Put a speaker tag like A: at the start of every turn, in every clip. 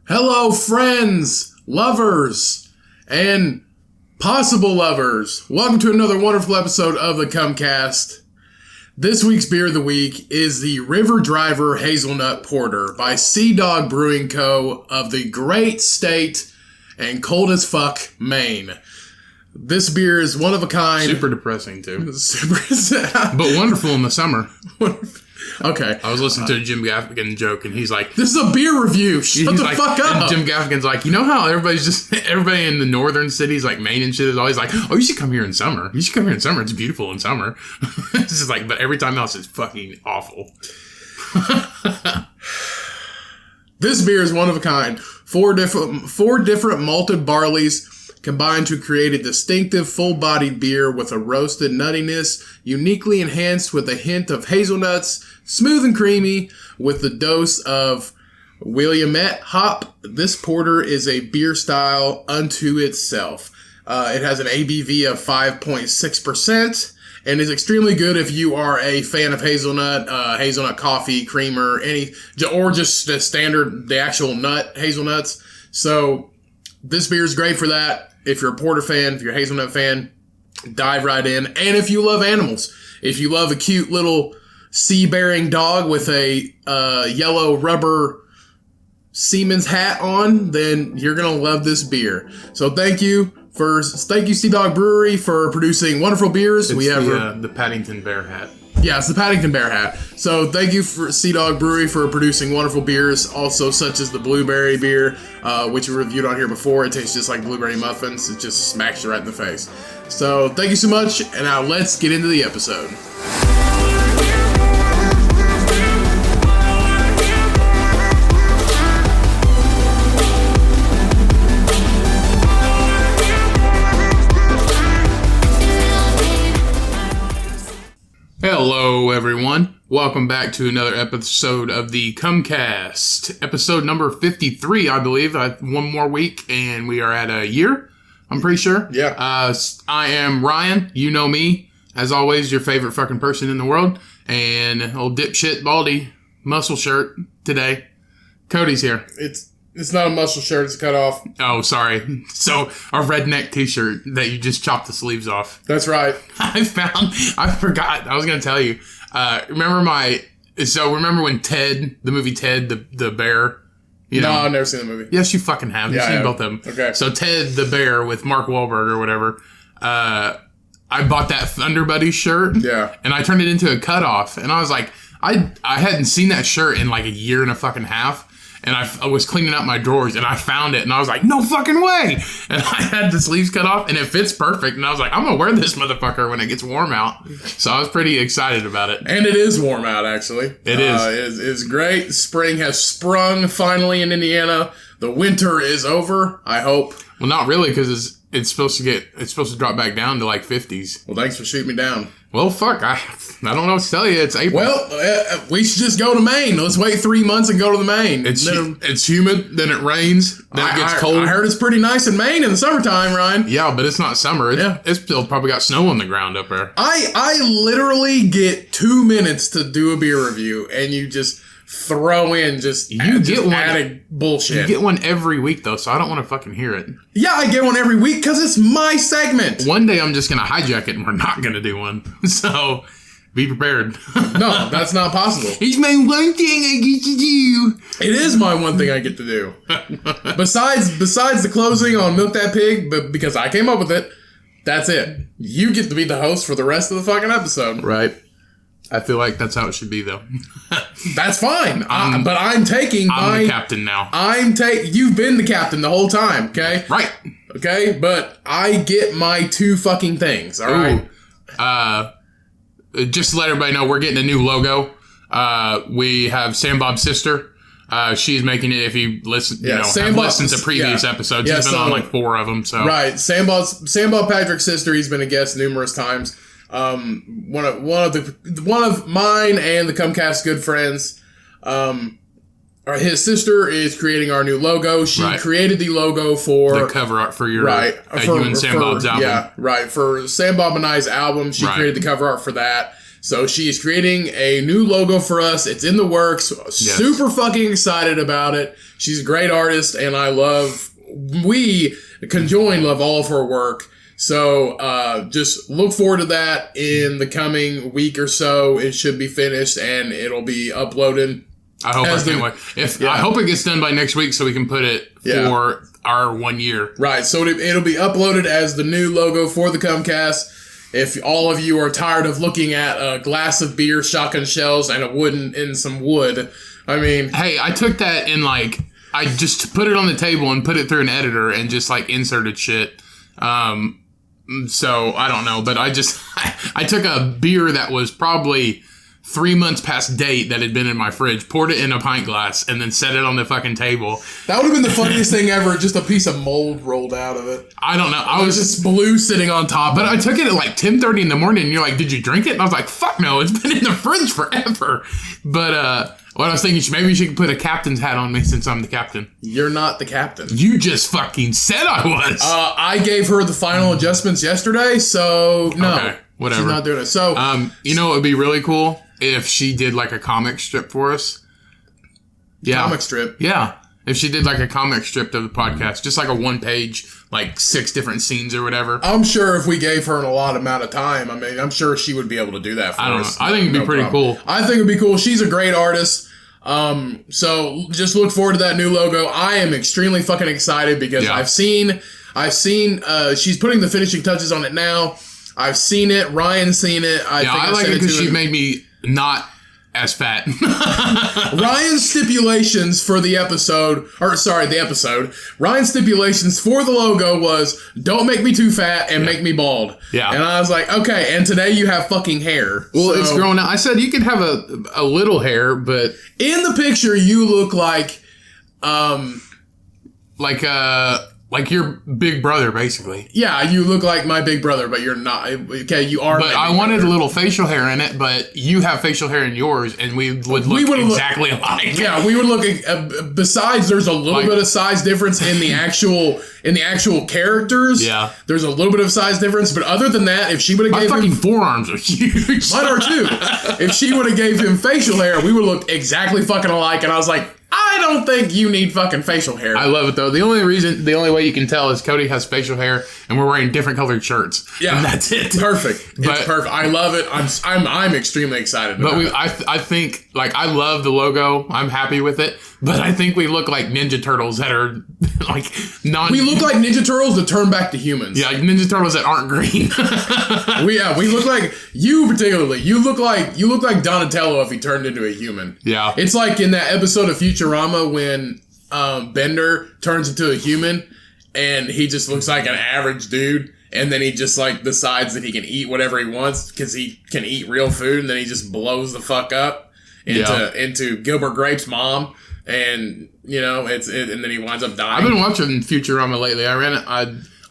A: Hello, friends, lovers, and possible lovers. Welcome to another wonderful episode of the Cummcast. This week's beer of the week is the Riverdriver Hazelnut Porter by Sea Dog Brewing Co. of the great state and cold as fuck Maine. This beer is one of a kind.
B: Super depressing, too. But wonderful in the summer.
A: Okay.
B: I was listening to a Jim Gaffigan joke, and he's like...
A: This is a beer review. Shut the fuck up.
B: And Jim Gaffigan's like, you know how everybody in the northern cities, like Maine and shit, is always like, oh, you should come here in summer. You should come here in summer. It's beautiful in summer. It's just like, but every time else, it's fucking awful.
A: This beer is one of a kind. Four different malted barleys combined to create a distinctive, full-bodied beer with a roasted nuttiness, uniquely enhanced with a hint of hazelnuts, smooth and creamy, with the dose of Willamette hop. This porter is a beer style unto itself. It has an ABV of 5.6%. And is extremely good if you are a fan of hazelnut, hazelnut coffee, creamer, or just the standard, the actual nut hazelnuts. So this beer is great for that. If you're a porter fan, if you're a hazelnut fan, dive right in. And if you love animals, if you love a cute little sea-bearing dog with a yellow rubber seaman's hat on, then you're gonna love this beer. So thank you, Sea Dog Brewery, for producing wonderful beers.
B: We have the Paddington Bear hat.
A: Yeah, it's the Paddington Bear hat. So thank you for Sea Dog Brewery for producing wonderful beers, also such as the blueberry beer, which we reviewed on here before. It tastes just like blueberry muffins. It just smacks you right in the face. So thank you so much, and now let's get into the episode.
B: Hello, everyone. Welcome back to another episode of the Cummcast. Episode number 53, I believe. One more week, and we are at a year, I'm pretty sure.
A: Yeah.
B: I am Ryan. You know me. As always, your favorite fucking person in the world. And old dipshit baldy muscle shirt today. Cody's here.
A: It's not a muscle shirt, it's a cutoff.
B: Oh, sorry. So, a redneck t-shirt that you just chopped the sleeves off.
A: That's right.
B: I forgot. I was going to tell you. Remember when Ted, the movie Ted, the bear?
A: No, I've never seen the movie.
B: Yes, you fucking have. You've seen both of them.
A: Okay.
B: So, Ted, the bear with Mark Wahlberg or whatever. I bought that Thunder Buddies shirt.
A: Yeah.
B: And I turned it into a cutoff. And I was like, I hadn't seen that shirt in like a year and a fucking half. And I was cleaning out my drawers, and I found it, and I was like, no fucking way! And I had the sleeves cut off, and it fits perfect. And I was like, I'm going to wear this motherfucker when it gets warm out. So I was pretty excited about it.
A: And it is warm out, actually.
B: It is.
A: It's great. Spring has sprung, finally, in Indiana. The winter is over, I hope.
B: Well, not really, because it's supposed to drop back down to like 50s.
A: Well, thanks for shooting me down.
B: Well, fuck, I don't know what to tell you. It's April.
A: Well, we should just go to Maine. Let's wait 3 months and go to the Maine.
B: It's humid, then it rains, then it gets cold.
A: I heard it's pretty nice in Maine in the summertime, Ryan.
B: Yeah, but it's not summer. It's still probably got snow on the ground up there.
A: I literally get 2 minutes to do a beer review, and you just throw in adding bullshit.
B: You get one every week, though, so I don't want to fucking hear it.
A: Yeah, I get one every week because it's my segment.
B: One day I'm just going to hijack it and we're not going to do one. So, be prepared.
A: No, that's not possible.
B: It's my one thing I get to do.
A: It is my one thing I get to do. Besides the closing on Milk That Pig, but because I came up with it, that's it. You get to be the host for the rest of the fucking episode.
B: Right. I feel like that's how it should be, though.
A: That's fine. But I'm
B: the captain now.
A: You've been the captain the whole time, okay?
B: Right.
A: Okay? But I get my 2 fucking things, all right?
B: Just to let everybody know, we're getting a new logo. We have Sam Bob's sister. She's making it. If you listen, have listened to previous episodes. She's been on like 4 of them. So
A: right, Sam Bob Patrick's sister. He's been a guest numerous times. One of mine and the Cummcast good friends. His sister is creating our new logo. She created the logo for
B: the cover art for your you and Sam Bob's album.
A: Yeah, right. For Sam Bob and I's album, she created the cover art for that. So she is creating a new logo for us. It's in the works.
B: Yes.
A: Super fucking excited about it. She's a great artist, and we conjoined love all of her work. So just look forward to that in the coming week or so. It should be finished, and it'll be uploaded.
B: I hope I can't wait. I hope it gets done by next week so we can put it for our 1 year.
A: Right. So it'll be uploaded as the new logo for the Cummcast. If all of you are tired of looking at a glass of beer, shotgun shells, and some wood, I mean...
B: Hey, I took that and, like, I just put it on the table and put it through an editor and just, like, inserted shit. So, I don't know. But I took a beer that was probably 3 months past date that had been in my fridge, poured it in a pint glass, and then set it on the fucking table.
A: That would have been the funniest thing ever, just a piece of mold rolled out of it.
B: I don't know.
A: I was just blue sitting on top.
B: But I took it at like 10:30 in the morning, and you're like, did you drink it? And I was like, fuck no, it's been in the fridge forever. But what I was thinking, maybe she could put a captain's hat on me since I'm the captain.
A: You're not the captain.
B: You just fucking said I was.
A: I gave her the final adjustments yesterday, so no.
B: Okay, whatever.
A: She's not doing it. So,
B: you know what would be really cool? If she did like a comic strip for us. Yeah.
A: Comic strip?
B: Yeah. If she did like a comic strip of the podcast, just like a 1-page, like 6 different scenes or whatever.
A: I'm sure if we gave her a lot amount of time, I mean, I'm sure she would be able to do that for us.
B: I think it'd be pretty cool.
A: I think it'd be cool. She's a great artist. So just look forward to that new logo. I am extremely fucking excited because I've seen, she's putting the finishing touches on it now. I've seen it. Ryan's seen it.
B: I like it because she made me not as fat.
A: Ryan's stipulations for the episode, Ryan's stipulations for the logo was, don't make me too fat and make me bald.
B: Yeah.
A: And I was like, okay, and today you have fucking hair.
B: Well, it's growing out. I said you could have a little hair, but...
A: In the picture, you look like...
B: Like your big brother, basically.
A: Yeah, you look like my big brother, but you're not. Okay, you are.
B: But I wanted a little facial hair in it, but you have facial hair in yours, and we would look exactly alike.
A: Yeah, we would look. Besides, there's a little bit of size difference in the actual characters.
B: Yeah,
A: there's a little bit of size difference, but other than that, if she would have
B: my fucking forearms are huge.
A: Mine are too. If she would have gave him facial hair, we would look exactly fucking alike. And I was like, I don't think you need fucking facial hair.
B: I love it though. The only way you can tell is Cody has facial hair and we're wearing different colored shirts. Yeah, and that's it.
A: Perfect. It's perfect. I love it. I'm extremely excited.
B: I think like I love the logo. I'm happy with it. But I think we look like Ninja Turtles that are like
A: We look like Ninja Turtles that turn back to humans.
B: Yeah, like Ninja Turtles that aren't green.
A: we look like you particularly. You look like Donatello if he turned into a human.
B: Yeah.
A: It's like in that episode of Futurama when Bender turns into a human and he just looks like an average dude. And then he just like decides that he can eat whatever he wants because he can eat real food. And then he just blows the fuck up into Gilbert Grape's mom. And you know and then he winds up dying.
B: I've been watching Futurama lately. I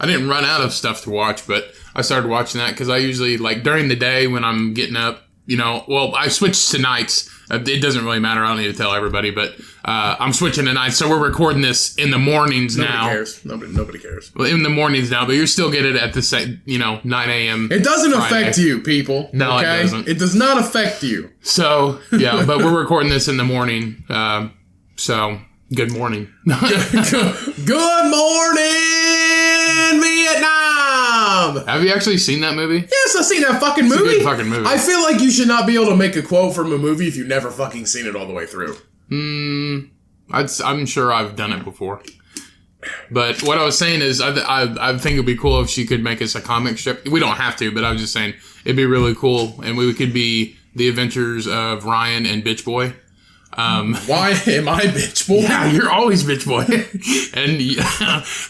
B: didn't run out of stuff to watch, but I started watching that because I usually like during the day when I'm getting up. You know, well, I switched to nights. It doesn't really matter. I don't need to tell everybody, but I'm switching to nights. So we're recording this in the mornings now.
A: Nobody cares.
B: Well, in the mornings now, but you're still getting it at the same, 9 a.m.
A: It doesn't affect you, people.
B: No,
A: okay?
B: It doesn't.
A: It does not affect you.
B: So, yeah, but we're recording this in the morning. So, good morning.
A: Good morning, Vietnam!
B: Have you actually seen that movie?
A: Yes, I've seen that fucking movie.
B: It's a good fucking movie.
A: I feel like you should not be able to make a quote from a movie if you've never fucking seen it all the way through.
B: I'm sure I've done it before. But what I was saying is, I think it'd be cool if she could make us a comic strip. We don't have to, but I was just saying it'd be really cool, and we could be the adventures of Ryan and Bitch Boy.
A: Why am I Bitch Boy?
B: Yeah, you're always Bitch Boy. And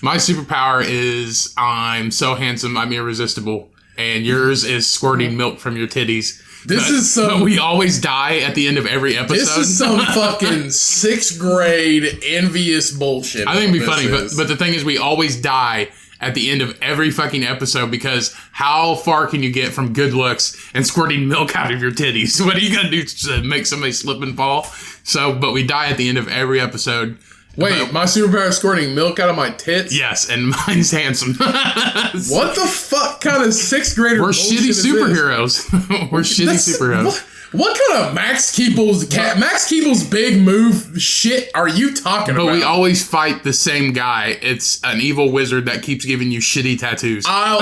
B: my superpower is I'm so handsome, I'm irresistible. And yours is squirting milk from your titties. But we always die at the end of every episode.
A: This is some fucking 6th grade envious bullshit.
B: I think it'd be funny, but the thing is we always die at the end of every fucking episode because how far can you get from good looks and squirting milk out of your titties? What are you gonna do to make somebody slip and fall? So, but we die at the end of every episode,
A: Wait, my superpower is squirting milk out of my tits?
B: Yes, and mine's handsome.
A: What the fuck kind of sixth grader
B: We're
A: bullshit
B: shitty
A: is this?
B: superheroes. We're shitty superheroes.
A: What kind of Max Keeble's big move shit are you talking about?
B: But we always fight the same guy. It's an evil wizard that keeps giving you shitty tattoos.
A: I'll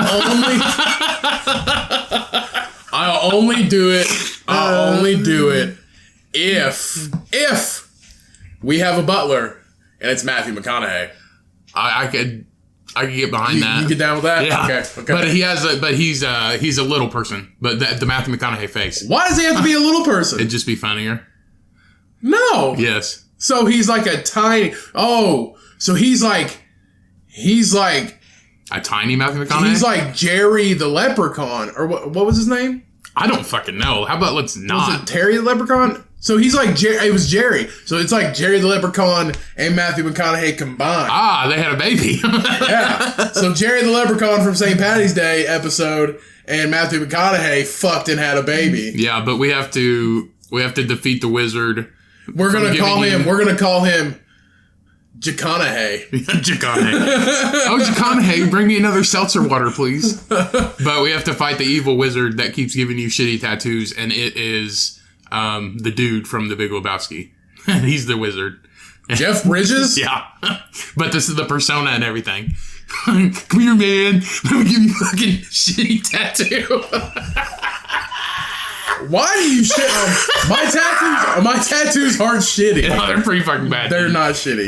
A: only do it if we have a butler and it's Matthew McConaughey.
B: I could get behind that.
A: You get down with that?
B: Yeah.
A: Okay.
B: But he's a little person. But the Matthew McConaughey face.
A: Why does he have to be a little person?
B: It'd just be funnier.
A: No.
B: Yes.
A: So he's like a tiny. Oh, so he's like
B: a tiny Matthew McConaughey.
A: He's like Jerry the Leprechaun, or what was his name?
B: I don't fucking know. How about let's not?
A: Was it Terry the Leprechaun? So he's like Jerry. It was Jerry. So it's like Jerry the Leprechaun and Matthew McConaughey combined.
B: Ah, they had a baby.
A: Yeah. So Jerry the Leprechaun from St. Patty's Day episode and Matthew McConaughey fucked and had a baby.
B: Yeah, but we have to defeat the wizard.
A: We're gonna call him Jaconahey.
B: Jaconahey. Oh, Jaconahey, bring me another seltzer water, please. But we have to fight the evil wizard that keeps giving you shitty tattoos, and it is the dude from The Big Lebowski. He's the wizard.
A: Jeff Bridges?
B: Yeah. But this is the persona and everything. Come here, man. Let me give you a fucking shitty tattoo.
A: Why do you shit on my tattoos? My tattoos aren't shitty.
B: Yeah, they're pretty fucking bad.
A: They're not shitty.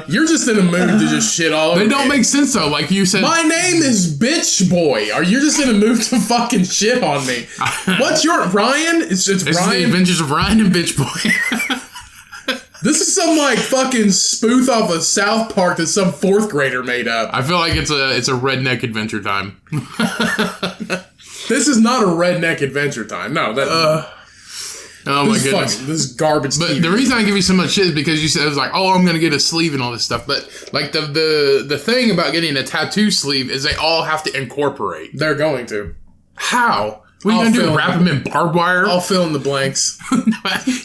A: You're just in a mood to just shit all over.
B: They don't make sense though. Like you said,
A: my name is Bitch Boy. Are you just in a mood to fucking shit on me? What's your Ryan? It's
B: It's
A: Ryan.
B: The Adventures of Ryan and Bitch Boy.
A: This is some like fucking spoof off of South Park that some fourth grader made up.
B: I feel like it's a redneck adventure time.
A: This is not a redneck adventure time. No, that.
B: Oh my goodness.
A: This is garbage.
B: But
A: TV.
B: the reason I give you so much shit is because you said it was like, oh, I'm gonna get a sleeve and all this stuff. But like the thing about getting a tattoo sleeve is they all have to incorporate.
A: They're going to.
B: How? What are you gonna do? Wrap them in barbed wire?
A: I'll fill in the blanks.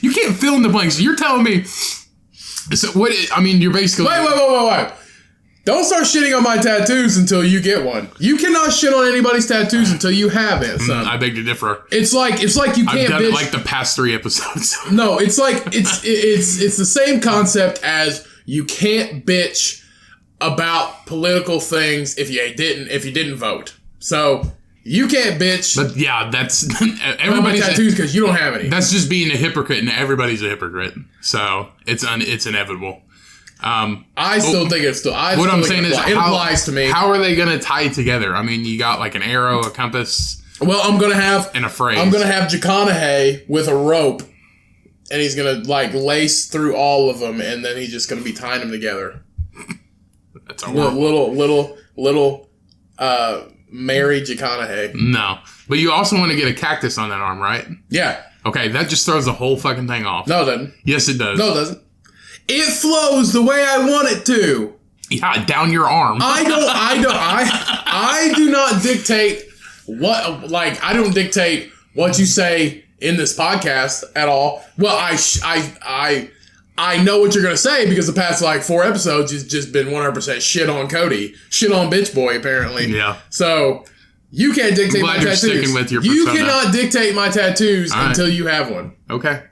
B: You can't fill in the blanks. You're telling me. So what? I mean, you're basically.
A: Wait. Don't start shitting on my tattoos until you get one. You cannot shit on anybody's tattoos until you have it, son.
B: I beg to differ.
A: It's like you can't
B: I've done
A: bitch.
B: it like the past 3 episodes.
A: No, it's like it's the same concept as you can't bitch about political things if you didn't vote. So you can't bitch
B: But yeah, that's
A: about my
B: everybody's
A: tattoos because you don't have any.
B: That's just being a hypocrite, and everybody's a hypocrite. So it's inevitable.
A: I still think it's still.
B: What I'm saying is,
A: it applies to me.
B: How are they going to tie it together? I mean, you got like an arrow, a compass,
A: Well, I'm gonna have
B: and a phrase.
A: I'm gonna have Jaconahey with a rope, and he's gonna like lace through all of them, and then he's just gonna be tying them together.
B: That's a
A: Little Mary Jaconahey.
B: No, but you also want to get a cactus on that arm, right?
A: Yeah.
B: Okay, that just throws the whole fucking thing off.
A: No, it doesn't.
B: Yes, it does.
A: No, it doesn't. It flows the way I want it to.
B: Yeah, down your arm.
A: I do not dictate what, like, I don't dictate what you say in this podcast at all. Well, I know what you're going to say because the past, like, 4 episodes has just been 100% shit on Cody. Shit on Bitch Boy, apparently.
B: Yeah.
A: So, you can't dictate my tattoos.
B: Sticking with your
A: you
B: persona.
A: cannot dictate my tattoos until you have one.
B: Okay.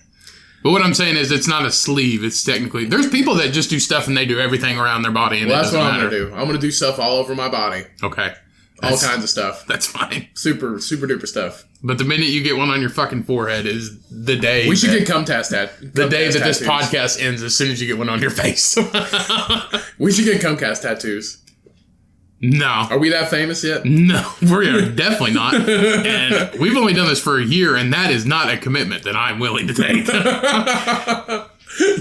B: But what I'm saying is it's not a sleeve. It's technically... There's people that just do stuff and they do everything around their body and
A: Well, that's what I'm
B: matter.
A: going to do. I'm going to do stuff all over my body.
B: Okay.
A: All kinds of stuff.
B: That's fine.
A: Super, super duper stuff.
B: But the minute you get one on your fucking forehead is the day...
A: We should get cum test
B: the day that this podcast ends as soon as you get one on your face.
A: We should get Cumcast tattoos.
B: No.
A: Are we that famous yet?
B: No, we're definitely not. And we've only done this for a year, and that is not a commitment that I'm willing to take.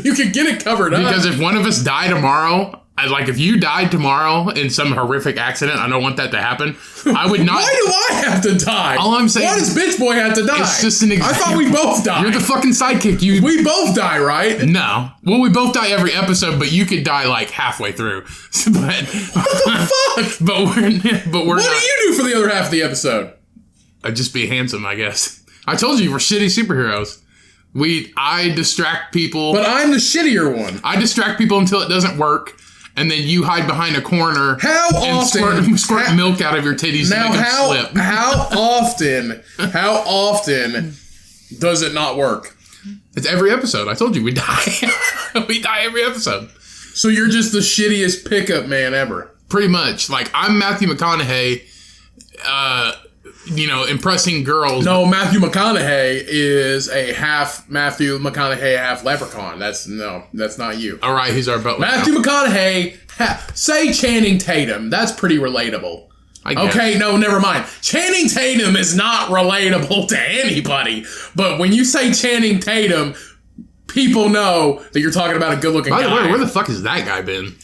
A: You could get it covered up.
B: Because if one of us die tomorrow... if you died tomorrow in some horrific accident, I don't want that to happen. I would not.
A: Why do I have to die?
B: All I'm saying
A: Why does Bitch Boy have to die?
B: It's just an example.
A: I thought we both died.
B: You're the fucking sidekick.
A: We both die, right?
B: No. Well, we both die every episode, but you could die like halfway through. But
A: what the fuck?
B: But we're
A: what do you do for the other half of the episode?
B: I'd just be handsome, I guess. I told you we're shitty superheroes. I distract people.
A: But I'm the shittier one.
B: I distract people until it doesn't work, and then you hide behind a corner.
A: How often
B: squirt milk out of your titties
A: now?
B: and make them slip.
A: How often does it not work?
B: It's every episode. I told you we die. We die every episode.
A: So you're just the shittiest pickup man ever.
B: Pretty much. Like, I'm Matthew McConaughey, impressing girls.
A: No, Matthew McConaughey is a half Matthew McConaughey, half leprechaun. That's not you.
B: All right, he's our butler.
A: Matthew McConaughey, say Channing Tatum. That's pretty relatable. Okay, no, never mind. Channing Tatum is not relatable to anybody. But when you say Channing Tatum, people know that you're talking about a good-looking guy.
B: By the way, where the fuck has that guy been?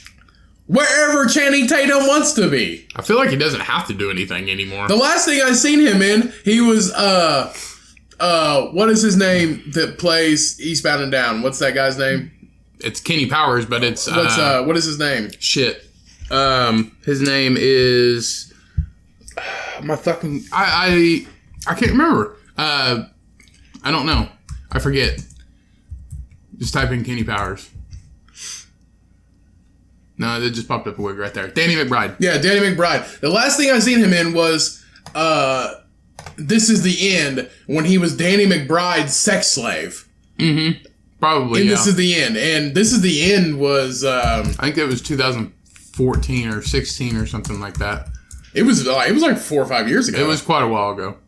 A: Wherever Channing Tatum wants to be.
B: I feel like he doesn't have to do anything anymore.
A: The last thing I seen him in, he was, what is his name that plays Eastbound and Down? What's that guy's name?
B: It's Kenny Powers, but it's...
A: what is his name?
B: Shit. His name is... My fucking... I can't remember. I don't know. I forget. Just type in Kenny Powers. No, it just popped up a wig right there. Danny McBride.
A: Yeah, Danny McBride. The last thing I seen him in was This Is the End, when he was Danny McBride's sex slave.
B: Mm-hmm. Probably,
A: This Is the End. And This Is the End was...
B: I think it was 2014 or 16 or something like that.
A: It was like 4 or 5 years ago.
B: It was quite a while ago.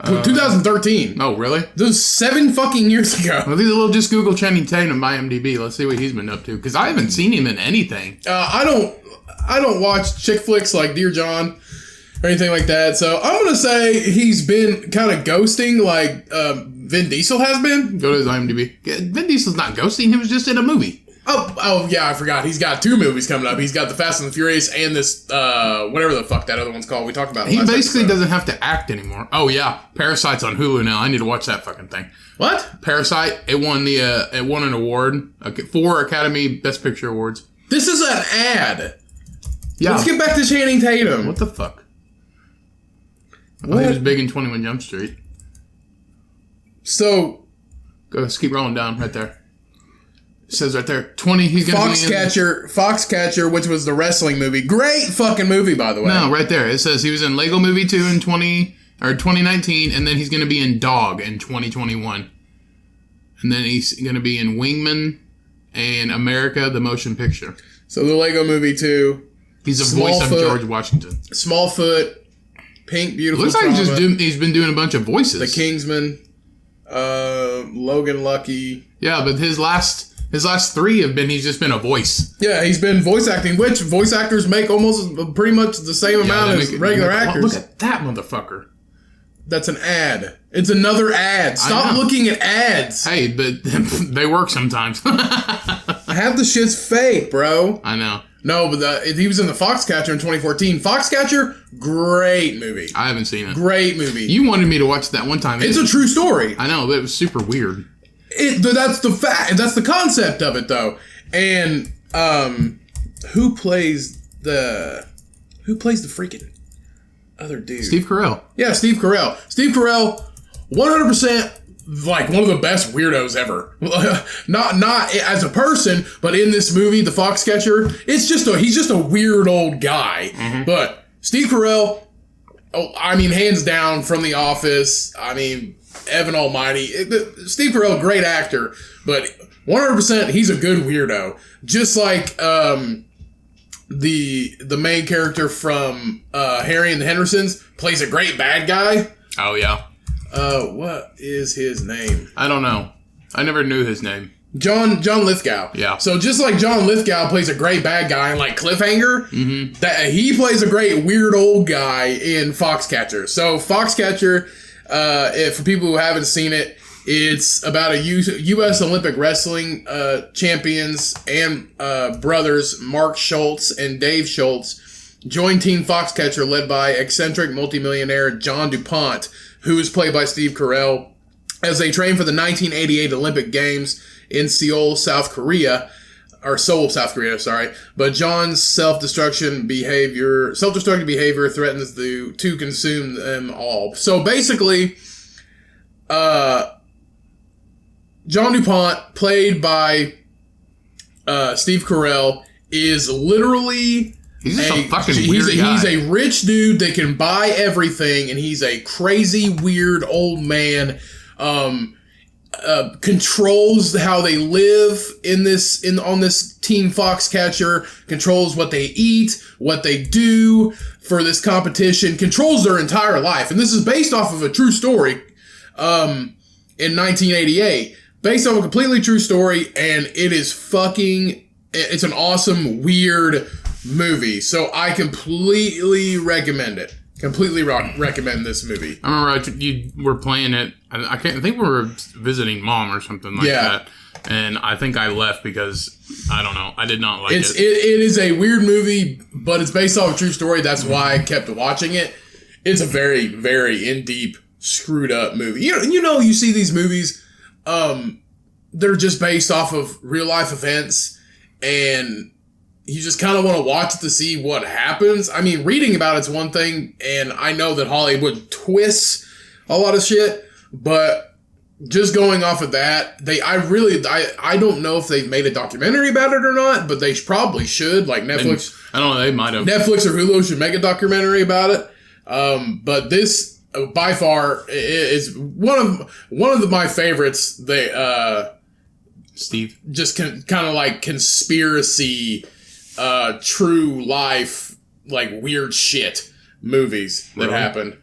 A: 2013.
B: Oh, really?
A: That was 7 fucking years ago.
B: Well, just Google Channing Tatum on IMDb. Let's see what he's been up to. Because I haven't seen him in anything.
A: I don't watch chick flicks like Dear John or anything like that. So I'm gonna say he's been kind of ghosting like Vin Diesel has been.
B: Go to his IMDb. Vin Diesel's not ghosting. He was just in a movie.
A: Oh yeah, I forgot. He's got 2 movies coming up. He's got The Fast and the Furious and this whatever the fuck that other one's called. We talked about it.
B: He basically doesn't have to act anymore. Oh yeah, Parasite's on Hulu now. I need to watch that fucking thing.
A: What?
B: Parasite? It won an award. 4 Academy Best Picture awards.
A: This is an ad.
B: Yeah.
A: Let's get back to Channing Tatum.
B: What the fuck? He was big in 21 Jump Street.
A: So,
B: go. Let's keep rolling down right there. It says right there, 20. He's gonna be in
A: Foxcatcher, which was the wrestling movie. Great fucking movie, by the way.
B: No, right there. It says he was in Lego Movie 2 in 2019, and then he's gonna be in Dog in 2021, and then he's gonna be in Wingman and America the Motion Picture.
A: So the Lego Movie 2.
B: He's a voice of George Washington.
A: Smallfoot, Pink, Beautiful.
B: Looks like he's been doing a bunch of voices.
A: The Kingsman, Logan Lucky.
B: Yeah, but his last 3 have been, he's just been a voice.
A: Yeah, he's been voice acting, which voice actors make almost pretty much the same amount as regular actors.
B: Look at that motherfucker.
A: That's an ad. It's another ad. Stop looking at ads.
B: Hey, but they work sometimes.
A: Half the shit's fake, bro.
B: I know.
A: No, but he was in the Foxcatcher in 2014. Foxcatcher, great movie.
B: I haven't seen it.
A: Great movie.
B: You wanted me to watch that one time.
A: It's a true story.
B: I know, but it was super weird.
A: That's the fact. That's the concept of it, though. And who plays the freaking other dude?
B: Steve Carell.
A: Yeah, Steve Carell. Steve Carell, 100%. Like one of the best weirdos ever. not as a person, but in this movie, The Foxcatcher, he's just a weird old guy. Mm-hmm. But Steve Carell, hands down from The Office. Evan Almighty. Steve Carell, great actor, but 100% he's a good weirdo. Just like the main character from Harry and the Hendersons plays a great bad guy.
B: Oh yeah.
A: What is his name?
B: I don't know. I never knew his name.
A: John Lithgow.
B: Yeah.
A: So just like John Lithgow plays a great bad guy in like Cliffhanger,
B: mm-hmm.
A: that he plays a great weird old guy in Foxcatcher. So Foxcatcher, for people who haven't seen it, it's about a U.S. Olympic wrestling champions and brothers Mark Schultz and Dave Schultz join Team Foxcatcher led by eccentric multimillionaire John DuPont, who is played by Steve Carell, as they train for the 1988 Olympic Games in Seoul, South Korea. But John's self-destructive behavior threatens to consume them all. So basically, John DuPont, played by Steve Carell, is literally...
B: He's just a fucking weird guy.
A: He's a rich dude that can buy everything, and he's a crazy, weird old man. Controls how they live on this Team Foxcatcher, controls what they eat, what they do for this competition, controls their entire life. And this is based off of a true story in 1988. Based on a completely true story, and it's an awesome, weird movie. So I completely recommend it. Completely recommend this movie.
B: I remember you were playing it. I think we were visiting Mom or something like that. And I think I left because, I don't know, I did not like it.
A: It is a weird movie, but it's based off a true story. That's why I kept watching it. It's a very, very in-deep, screwed up movie. You see these movies, they're just based off of real life events, and you just kind of want to watch it to see what happens. I mean, reading about it's one thing, and I know that Hollywood twists a lot of shit, but just going off of that, I don't know if they've made a documentary about it or not, but they probably should. Like Netflix,
B: I don't know, they might have.
A: Netflix or Hulu should make a documentary about it. But this, by far, is one of my favorites.
B: Steve,
A: just kind of like conspiracy, true life, like weird shit movies that happen.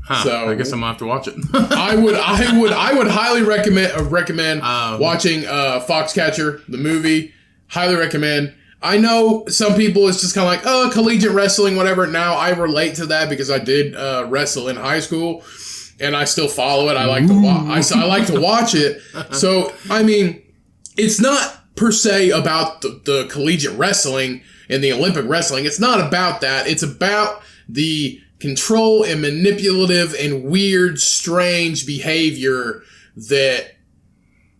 B: Huh, so I guess I'm gonna have to watch it.
A: I would highly recommend watching Foxcatcher, the movie. Highly recommend. I know some people, it's just kind of like, oh, collegiate wrestling, whatever. Now I relate to that because I did wrestle in high school, and I still follow it. I like to I like to watch it. So I mean, it's not per se about the collegiate wrestling and the Olympic wrestling. It's not about that. It's about the control and manipulative and weird, strange behavior that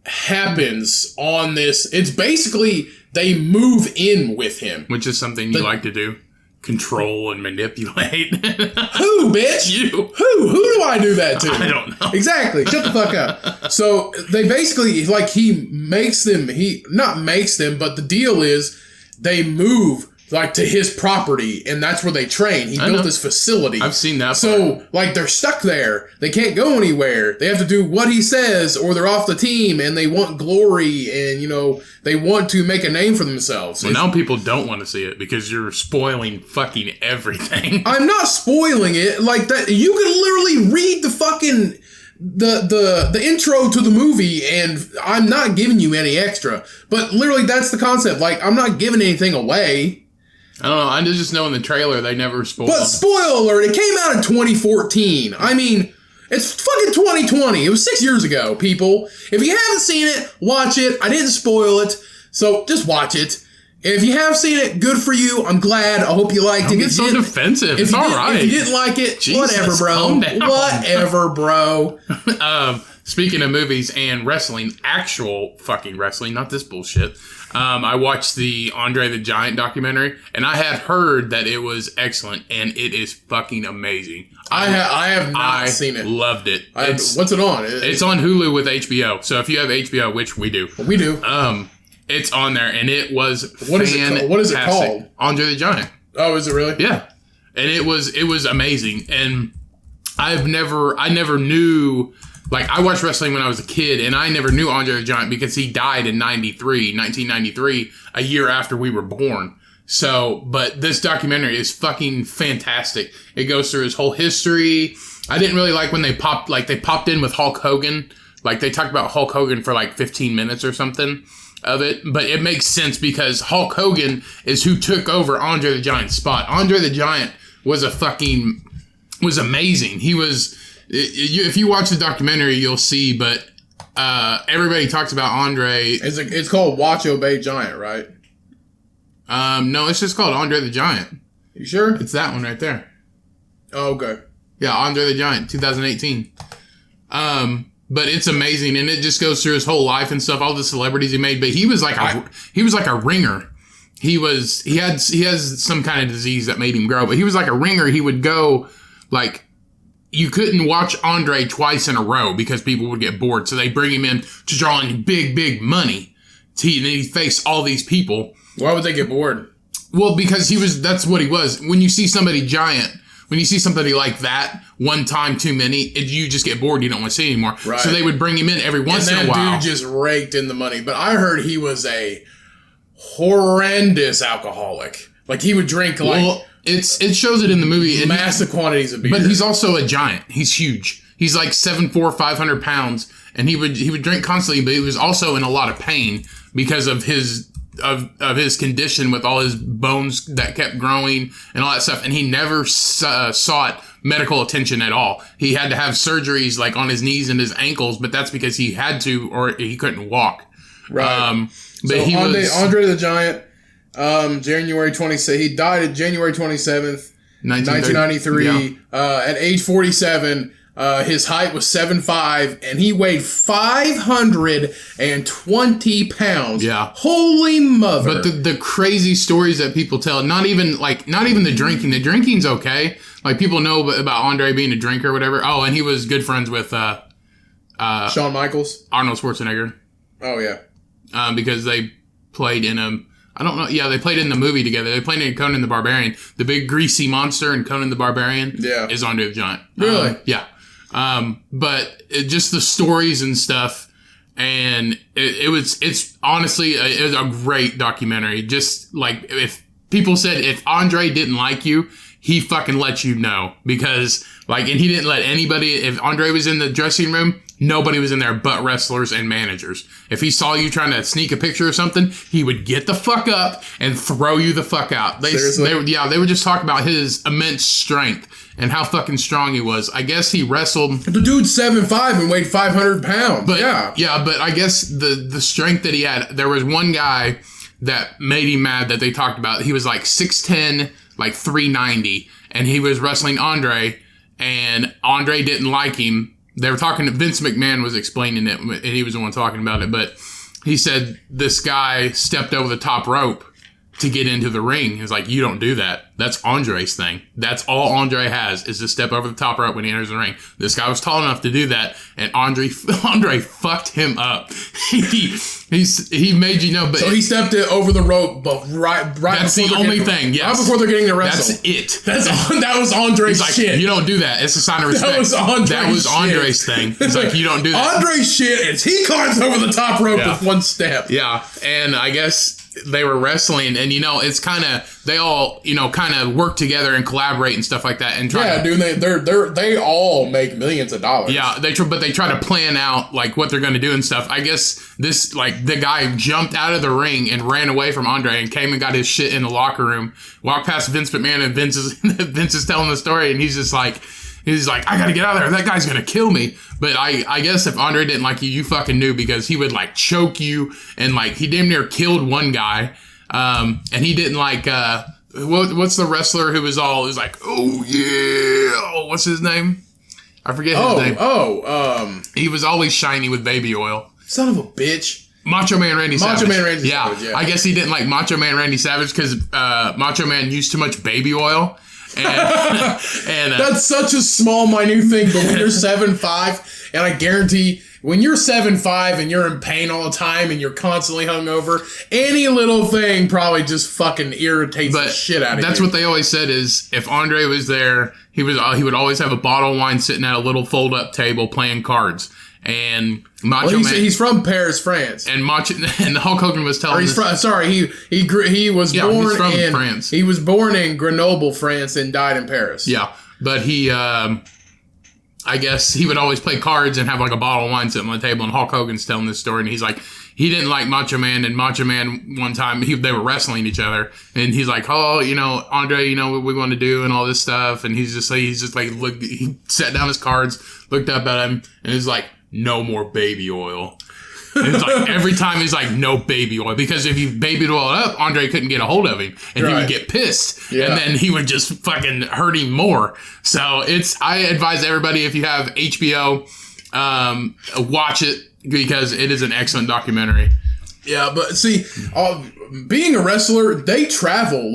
A: happens on this. It's basically they move in with him.
B: Which is something you like to do. Control and manipulate.
A: Who, bitch?
B: You.
A: Who do I do that to?
B: I don't know.
A: Exactly. Shut the fuck up. So they basically, like, he not makes them, but the deal is they move like to his property, and that's where they train. He built this facility.
B: I've seen that.
A: So, like, they're stuck there. They can't go anywhere. They have to do what he says, or they're off the team, and they want glory, and, they want to make a name for themselves.
B: Well, now people don't want to see it because you're spoiling fucking everything.
A: I'm not spoiling it. Like, that. You can literally read the fucking the intro to the movie, and I'm not giving you any extra. But literally, that's the concept. Like, I'm not giving anything away.
B: I don't know. I just know in the trailer they never spoiled.
A: But spoiler alert, it came out in 2014. I mean, it's fucking 2020. It was 6 years ago, people. If you haven't seen it, watch it. I didn't spoil it, so just watch it. And if you have seen it, good for you. I'm glad. I hope you liked it.
B: It's so defensive. It's all right.
A: If you didn't like it,
B: Jesus,
A: whatever, bro. Whatever, bro.
B: Speaking of movies and wrestling, actual fucking wrestling, not this bullshit. I watched the Andre the Giant documentary, and I had heard that it was excellent, and it is fucking amazing.
A: I have not seen it.
B: Loved it.
A: What's it on?
B: It's on Hulu with HBO. So if you have HBO, which we do, it's on there, and it was fantastic.
A: What is it called?
B: Andre the Giant.
A: Oh, is it really?
B: Yeah, and it was amazing, and I never knew. Like, I watched wrestling when I was a kid, and I never knew Andre the Giant because he died in 1993, a year after we were born. So, but this documentary is fucking fantastic. It goes through his whole history. I didn't really like when they popped in with Hulk Hogan. Like, they talked about Hulk Hogan for like 15 minutes or something of it. But it makes sense because Hulk Hogan is who took over Andre the Giant's spot. Andre the Giant was amazing. He was... If you watch the documentary, you'll see, but everybody talks about Andre.
A: It's called Watch Obey Giant, right?
B: No, it's just called Andre the Giant.
A: You sure?
B: It's that one right there.
A: Oh, okay.
B: Yeah, Andre the Giant, 2018. But it's amazing, and it just goes through his whole life and stuff, all the celebrities he made. But he was like a ringer. He has some kind of disease that made him grow, but he was like a ringer. He would go like you couldn't watch Andre twice in a row because people would get bored. So they bring him in to draw in big money. And he faced all these people.
A: Why would they get bored?
B: Well, because that's what he was. When you see somebody giant, when you see somebody like that, one time too many, you just get bored. You don't want to see anymore. Right. So they would bring him in every once in a while.
A: And that dude just raked in the money. But I heard he was a horrendous alcoholic. Like, he would drink like...
B: Well, it shows it in the movie.
A: Massive quantities of beer.
B: But he's also a giant. He's huge. He's like 7'4", 500 pounds. And he would drink constantly, but he was also in a lot of pain because of his condition with all his bones that kept growing and all that stuff. And he never sought medical attention at all. He had to have surgeries like on his knees and his ankles, but that's because he had to or he couldn't walk.
A: Right. But Andre the Giant, January 27th, he died at January 27th, 1993. Yeah. At age 47, his height was 7'5", and he weighed 520 pounds.
B: Yeah.
A: Holy mother.
B: But the crazy stories that people tell, not even the drinking. The drinking's okay. Like, people know about Andre being a drinker or whatever. Oh, and he was good friends with
A: Shawn Michaels?
B: Arnold Schwarzenegger.
A: Oh, yeah.
B: Because they played in I don't know. Yeah, they played in the movie together. They played in Conan the Barbarian. The big greasy monster in Conan the Barbarian is Andre the Giant.
A: Really?
B: Yeah. But just the stories and stuff, and it's honestly it was a great documentary. Just like if people said if Andre didn't like you, he fucking let you know, because and he didn't let anybody. If Andre was in the dressing room, nobody was in there but wrestlers and managers. If he saw you trying to sneak a picture or something, he would get the fuck up and throw you the fuck out. They would just talk about his immense strength and how fucking strong he was. I guess he wrestled.
A: The dude's 7'5" and weighed 500 pounds.
B: But but I guess the strength that he had. There was one guy that made him mad that they talked about. He was like 6'10", like 390, and he was wrestling Andre, and Andre didn't like him. They were talking to Vince McMahon was explaining it, and he was the one talking about it. But he said this guy stepped over the top rope to get into the ring. He's like, you don't do that. That's Andre's thing. That's all Andre has, is to step over the top rope when he enters the ring. This guy was tall enough to do that, and Andre fucked him up. He made you know. But
A: so he stepped it over the rope, but right.
B: That's the only thing. Yes.
A: Right before they're getting to wrestle.
B: That's it.
A: That was Andre's shit.
B: You don't do that. It's a sign of respect. That was Andre's thing. He's like, you don't do that.
A: Andre's shit is he climbs over the top rope with one step.
B: Yeah, and I guess they were wrestling, and it's kind of they all kind of work together and collaborate and stuff like that, and
A: they all make millions of dollars.
B: Yeah, they try to plan out like what they're going to do and stuff. I guess this the guy jumped out of the ring and ran away from Andre and came and got his shit in the locker room, walked past Vince McMahon, and Vince is telling the story, and he's like, I gotta get out of there. That guy's gonna kill me. But I guess if Andre didn't like you, you fucking knew, because he would like choke you, and like he damn near killed one guy. And he didn't like what's the wrestler who was like, oh yeah, what's his name? I forget his name. He was always shiny with baby oil.
A: Son of a bitch.
B: Macho Man Randy Savage.
A: Savage,
B: yeah. I guess he didn't like Macho Man Randy Savage because Macho Man used too much baby oil. And
A: that's such a small, minute thing, but when you're 7'5", and I guarantee when you're 7'5" and you're in pain all the time and you're constantly hungover, any little thing probably just fucking irritates the shit out of you.
B: That's what they always said, is if Andre was there, he would always have a bottle of wine sitting at a little fold-up table playing cards. And Macho Man,
A: he's from Paris, France.
B: And Hulk Hogan was telling
A: he was born in
B: France.
A: He was born in Grenoble, France, and died in Paris.
B: Yeah, but he, I guess he would always play cards and have like a bottle of wine sitting on the table. And Hulk Hogan's telling this story, and he's like, he didn't like Macho Man, and Macho Man one time they were wrestling each other, and he's like, oh, Andre, what we want to do and all this stuff, and he's just like, look, he set down his cards, looked up at him, and he's like, no more baby oil. And it's like every time he's like, no baby oil, because if you babied oil up, Andre couldn't get a hold of him, and he would get pissed, and then he would just fucking hurt him more. So I advise everybody, if you have HBO, watch it, because it is an excellent documentary.
A: Yeah, but see, being a wrestler, they travel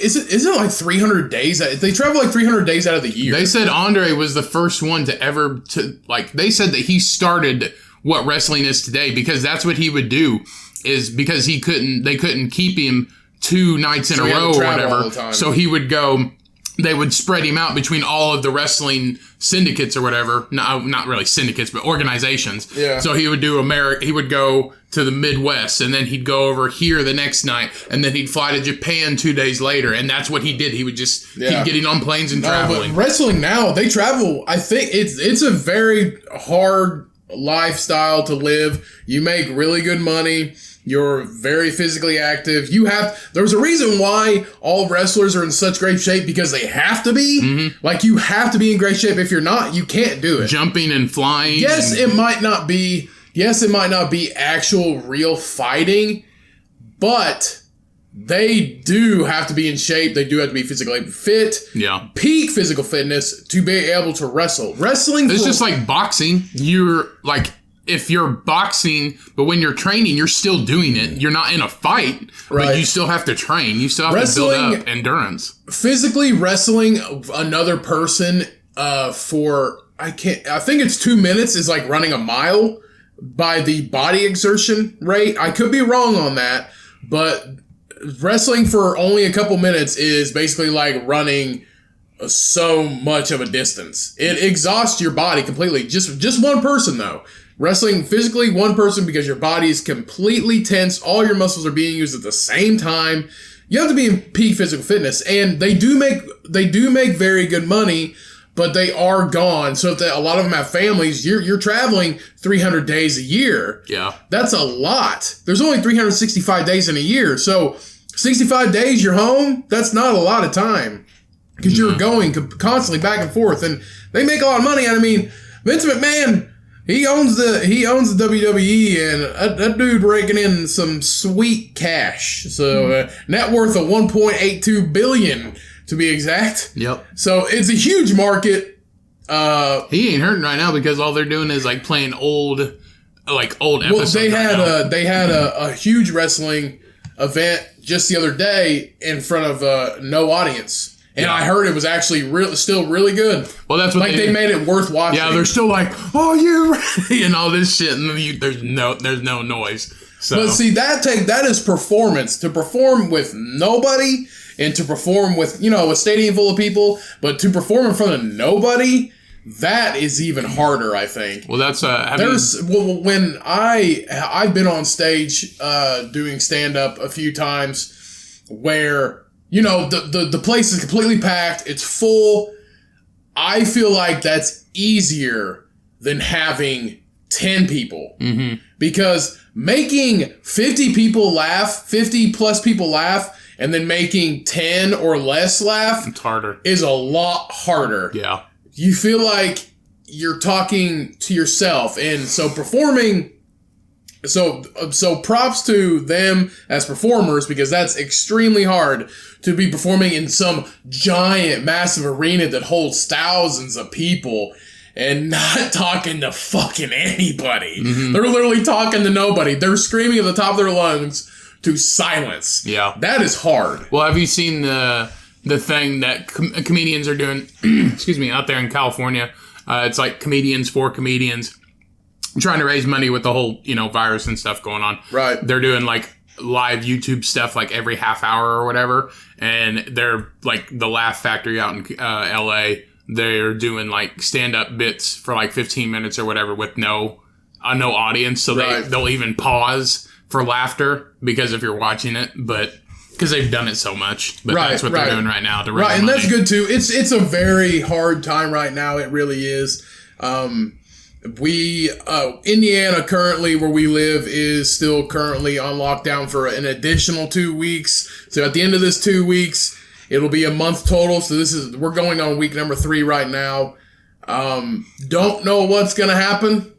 A: Isn't it like 300 days? They travel like 300 days out of the year.
B: They said Andre was the first one they said that he started what wrestling is today because that's what he would do is because they couldn't keep him 2 nights in a row or whatever. So he would go, they would spread him out between all of the wrestling syndicates or whatever. No, not really syndicates, but organizations.
A: Yeah.
B: So he would do he would go to the Midwest and then he'd go over here the next night and then he'd fly to Japan 2 days later. And that's what he did. He would just keep getting on planes and traveling.
A: But wrestling now, they travel. I think it's a very hard lifestyle to live. You make really good money. You're very physically active. There's a reason why all wrestlers are in such great shape because they have to be. Mm-hmm. Like you have to be in great shape. If you're not, you can't do it.
B: Jumping and flying.
A: Yes, it might not be actual real fighting, but they do have to be in shape. They do have to be physically fit.
B: Yeah.
A: Peak physical fitness to be able to wrestle.
B: It's just like boxing. You're like, if you're boxing, but when you're training, you're still doing it. You're not in a fight, but you still have to train. You still have to build up endurance.
A: Physically wrestling another person I think it's 2 minutes is like running a mile by the body exertion rate. I could be wrong on that, but wrestling for only a couple minutes is basically like running so much of a distance. It exhausts your body completely. Just one person though. Wrestling physically, one person, because your body is completely tense. All your muscles are being used at the same time. You have to be in peak physical fitness, and they do make very good money, but they are gone. So if a lot of them have families, you're traveling 300 days a year.
B: Yeah,
A: that's a lot. There's only 365 days in a year, so 65 days you're home. That's not a lot of time because you're going constantly back and forth, and they make a lot of money. And I mean, Vince McMahon. He owns the WWE, and that dude raking in some sweet cash. So net worth of $1.82 billion to be exact.
B: Yep.
A: So it's a huge market.
B: He ain't hurting right now because all they're doing is like playing old episodes.
A: Well, they had a huge wrestling event just the other day in front of no audience. And I heard it was actually still really good.
B: Well, that's what
A: they made it worth watching.
B: Yeah, they're still like, "Oh, you," and all this shit, and there's no noise. So.
A: But see, that is performance. To perform with nobody and to perform with a stadium full of people, but to perform in front of nobody, that is even harder, I think.
B: Well, that's
A: when I've been on stage doing stand up a few times where. The place is completely packed. It's full. I feel like that's easier than having 10 people. Mm-hmm. Because making 50 plus people laugh, and then making 10 or less laugh
B: it's harder.
A: Is a lot harder.
B: Yeah.
A: You feel like you're talking to yourself. And so performing... So props to them as performers, because that's extremely hard to be performing in some giant, massive arena that holds thousands of people and not talking to fucking anybody. Mm-hmm. They're literally talking to nobody. They're screaming at the top of their lungs to silence.
B: Yeah.
A: That is hard.
B: Well, have you seen the thing that comedians are doing, excuse me, out there in California? It's like comedians for comedians. Trying to raise money with the whole, virus and stuff going on.
A: Right.
B: They're doing like live YouTube stuff like every half hour or whatever. And they're like the Laugh Factory out in LA. They're doing like stand up bits for like 15 minutes or whatever with no audience. So they'll even pause for laughter because if you're watching it, but because they've done it so much. But that's what they're doing right now. To raise money.
A: And that's good too. It's a very hard time right now. It really is. Indiana currently where we live is still currently on lockdown for an additional 2 weeks. So at the end of this 2 weeks, it'll be a month total. So we're going on week number 3 right now. Don't know what's going to happen.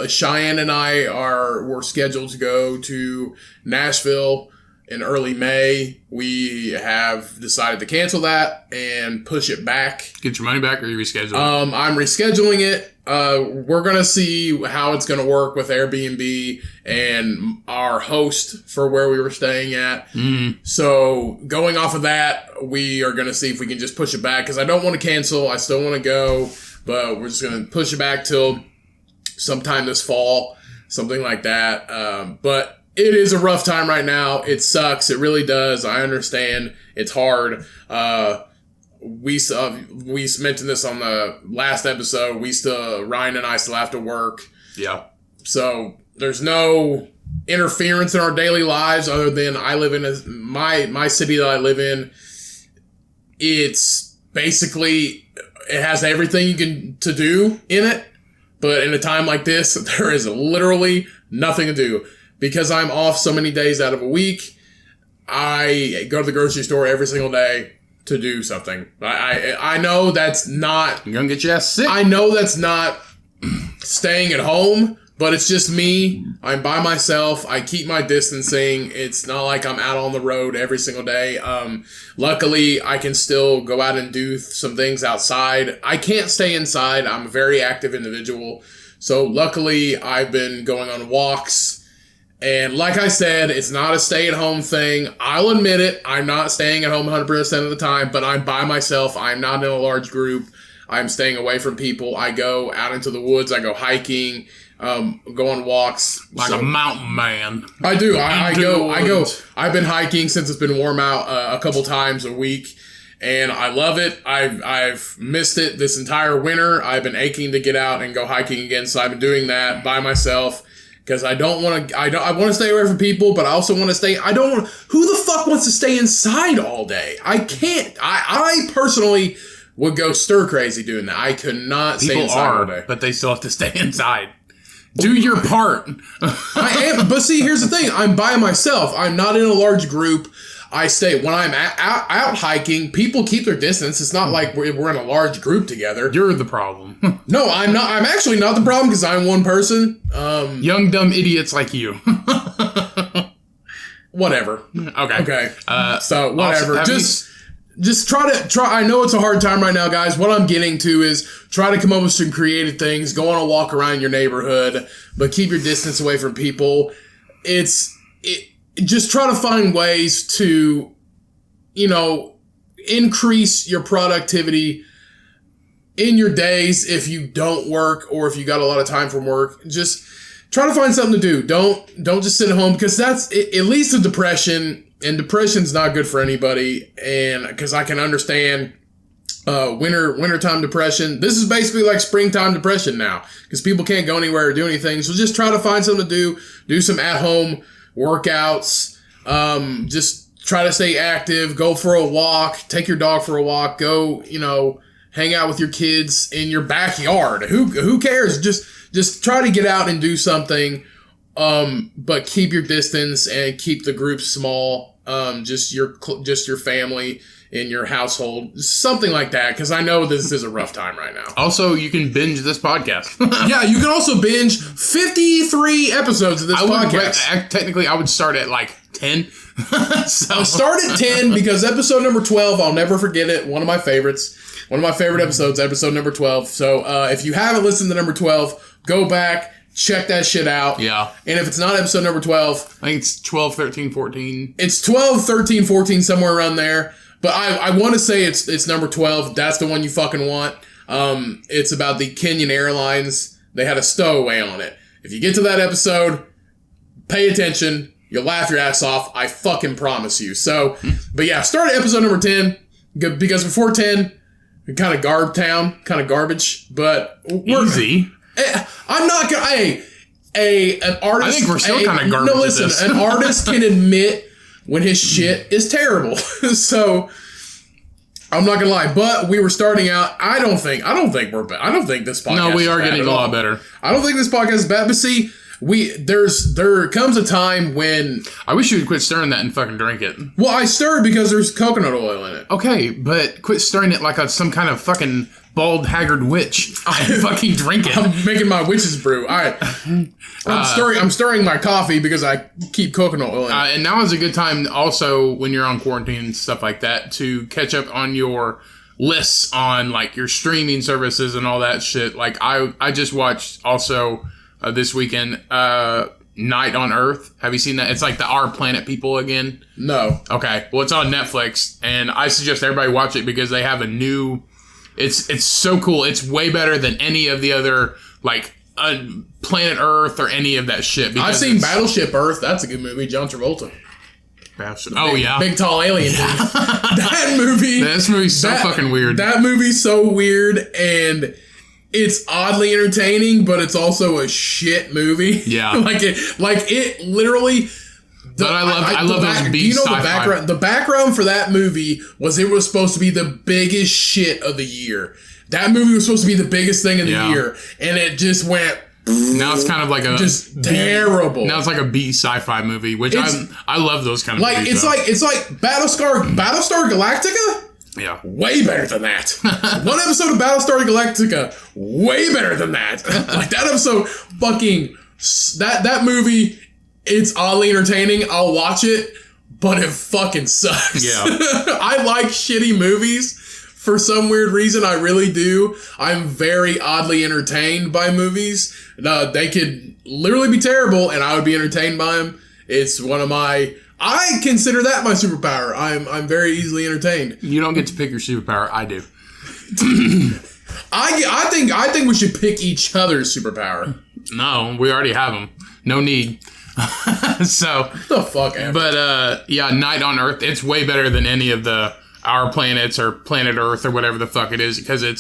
A: Cheyenne and I were scheduled to go to Nashville in early May, we have decided to cancel that and push it back.
B: Get your money back, or you reschedule it?
A: I'm rescheduling it. We're going to see how it's going to work with Airbnb and our host for where we were staying at. So going off of that, we are going to see if we can just push it back, because I don't want to cancel. I still want to go, but we're just going to push it back till sometime this fall, something like that. But it is a rough time right now. It sucks. It really does. I understand. It's hard. We mentioned this on the last episode. Ryan and I still have to work.
B: Yeah.
A: So there's no interference in our daily lives other than I live in my city that I live in. It's basically, it has everything you can to do in it. But in a time like this, there is literally nothing to do. Because I'm off so many days out of a week, I go to the grocery store every single day to do something. I know that's not...
B: You're going to get your ass sick.
A: I know that's not staying at home, but it's just me. I'm by myself. I keep my distancing. It's not like I'm out on the road every single day. Luckily, I can still go out and do some things outside. I can't stay inside. I'm a very active individual. So luckily, I've been going on walks. And like I said, it's not a stay-at-home thing. I'll admit it. I'm not staying at home 100% of the time, but I'm by myself. I'm not in a large group. I'm staying away from people. I go out into the woods. I go hiking, go on walks.
B: Like a mountain man.
A: I do. I go. I've been hiking since it's been warm out a couple times a week, and I love it. I've missed it this entire winter. I've been aching to get out and go hiking again, so I've been doing that by myself. Because I want to stay away from people, but I also want to stay, who the fuck wants to stay inside all day? I can't. I personally would go stir crazy doing that. I could not stay inside all day.
B: But they still have to stay inside. Do your part.
A: I am, but see, here's the thing. I'm by myself. I'm not in a large group. I stay, when I'm out hiking, people keep their distance. It's not like we're in a large group together.
B: You're the problem.
A: No, I'm not. I'm actually not the problem because I'm one person.
B: Young, dumb idiots like you.
A: Whatever.
B: Okay.
A: So, whatever. Just try. I know it's a hard time right now, guys. What I'm getting to is try to come up with some creative things. Go on a walk around your neighborhood, but keep your distance away from people. Just try to find ways to, increase your productivity in your days if you don't work or if you got a lot of time from work. Just try to find something to do. Don't just sit at home, because it leads to depression, and depression's not good for anybody. And because I can understand wintertime depression. This is basically like springtime depression now, because people can't go anywhere or do anything. So just try to find something to do some at-home workouts. Just try to stay active. Go for a walk. Take your dog for a walk. Go, hang out with your kids in your backyard. Who cares? Just try to get out and do something. But keep your distance and keep the group small. Just your family in your household, something like that. Because I know this is a rough time right now.
B: Also, you can binge this podcast.
A: Yeah, you can also binge 53 episodes of this podcast.
B: Technically, I would start at like 10.
A: So start at 10 because episode number 12, I'll never forget it. One of my favorites. One of my favorite episodes, episode number 12. So if you haven't listened to number 12, go back, check that shit out.
B: Yeah.
A: And if it's not episode number 12,
B: I think it's 12, 13, 14.
A: It's 12, 13, 14, somewhere around there. But I want to say it's number 12. That's the one you fucking want. It's about the Kenyan Airlines. They had a stowaway on it. If you get to that episode, pay attention. You'll laugh your ass off. I fucking promise you. So, but yeah, start at episode number 10. Because before 10, kind of garbage. But
B: easy.
A: I'm not gonna. An artist.
B: I think we're still kind of garbage.
A: No, listen. An artist can admit when his shit is terrible. So I'm not gonna lie, but we were starting out. I don't think we're bad. I don't think this podcast.
B: No, we are getting a lot better.
A: I don't think this podcast is bad. But see, there comes a time when
B: I wish you would quit stirring that and fucking drink it.
A: well, I stir because there's coconut oil in it.
B: Okay, but quit stirring it like some kind of fucking bald, haggard witch. I fucking drink it.
A: I'm making my witch's brew. All right, I'm stirring my coffee because I keep coconut oil in it.
B: And now is a good time also when you're on quarantine and stuff like that to catch up on your lists on like your streaming services and all that shit. Like I just watched also this weekend Night on Earth. Have you seen that? It's like the Our Planet people again.
A: No.
B: Okay. Well, it's on Netflix, and I suggest everybody watch it because they have a new. It's so cool. It's way better than any of the other like Planet Earth or any of that shit.
A: I've seen Battleship Earth. That's a good movie. John Travolta.
B: Oh yeah,
A: big tall alien. That movie.
B: This movie's so fucking weird.
A: That movie's so weird, and it's oddly entertaining, but it's also a shit movie.
B: Yeah,
A: like it literally.
B: But I love those B
A: sci-fi. The background? The background for that movie was it was supposed to be the biggest shit of the year. That movie was supposed to be the biggest thing of the year, and it just went.
B: Now it's kind of like a
A: just terrible.
B: Now it's like a B sci-fi movie, which I love those kind of
A: like
B: movies.
A: It's like Battlestar Galactica.
B: Yeah,
A: way better than that. One episode of Battlestar Galactica, way better than that. Like that episode, fucking that movie. It's oddly entertaining. I'll watch it, but it fucking sucks.
B: Yeah,
A: I like shitty movies. For some weird reason, I really do. I'm very oddly entertained by movies. They could literally be terrible, and I would be entertained by them. It's one of my... I consider that my superpower. I'm very easily entertained.
B: You don't get to pick your superpower. I do.
A: I think we should pick each other's superpower.
B: No, we already have them. No need. So...
A: What the fuck, Adam?
B: But, yeah, Night on Earth, it's way better than any of the... Our Planets or Planet Earth or whatever the fuck it is, because it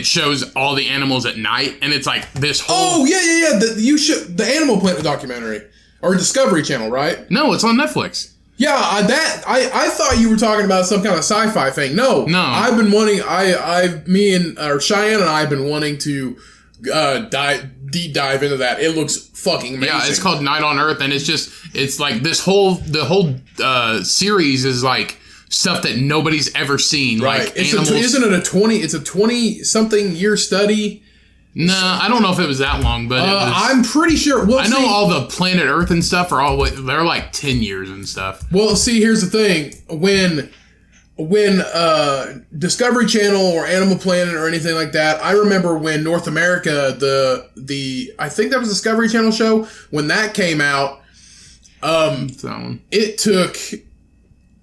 B: shows all the animals at night, and it's like this whole...
A: Oh, yeah. The Animal Planet documentary. Or Discovery Channel, right?
B: No, it's on Netflix.
A: Yeah, I thought you were talking about some kind of sci-fi thing. No. I've been wanting... Cheyenne and I have been wanting to deep dive into that. It looks fucking amazing.
B: Yeah, it's called Night on Earth, and it's like the whole series is like... stuff that nobody's ever seen,
A: right?
B: Like animals.
A: Isn't it it's a 20-something year study?
B: No, I don't know if it was that long, but
A: I'm pretty sure. Well,
B: I know all the Planet Earth and stuff they're like 10 years and stuff.
A: Well, see, here's the thing: when Discovery Channel or Animal Planet or anything like that, I remember when North America, I think that was Discovery Channel show when that came out. It took.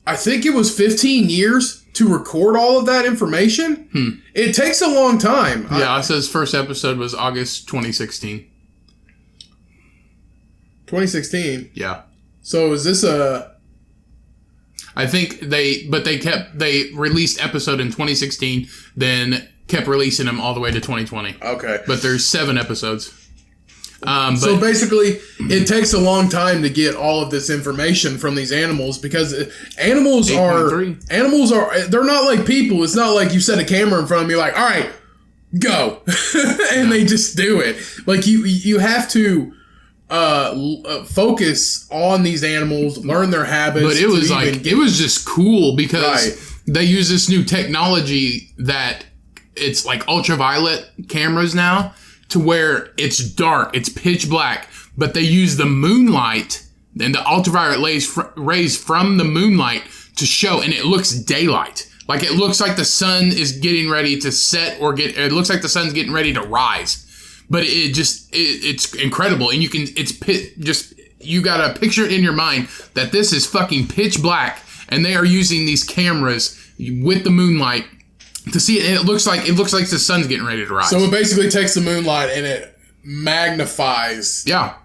A: I think it was 15 years to record all of that information. It takes a long time.
B: Yeah, it says first episode was August 2016.
A: 2016?
B: Yeah.
A: So is this
B: I think they released episode in 2016, then kept releasing them all the way to 2020.
A: Okay.
B: But there's 7 episodes.
A: So basically, it takes a long time to get all of this information from these animals because animals are they're not like people. It's not like you set a camera in front of them, you're like, all right, go, and they just do it. Like you have to focus on these animals, learn their habits.
B: But it was just cool because they use this new technology that it's like ultraviolet cameras now. To where it's dark, it's pitch black, but they use the moonlight and the ultraviolet rays from the moonlight to show, and it looks daylight. Like it looks like the sun is getting ready to set it looks like the sun's getting ready to rise. But it's incredible, and you gotta picture it in your mind that this is fucking pitch black, and they are using these cameras with the moonlight to see it, and it looks like the sun's getting ready to rise.
A: So it basically takes the moonlight and it magnifies that.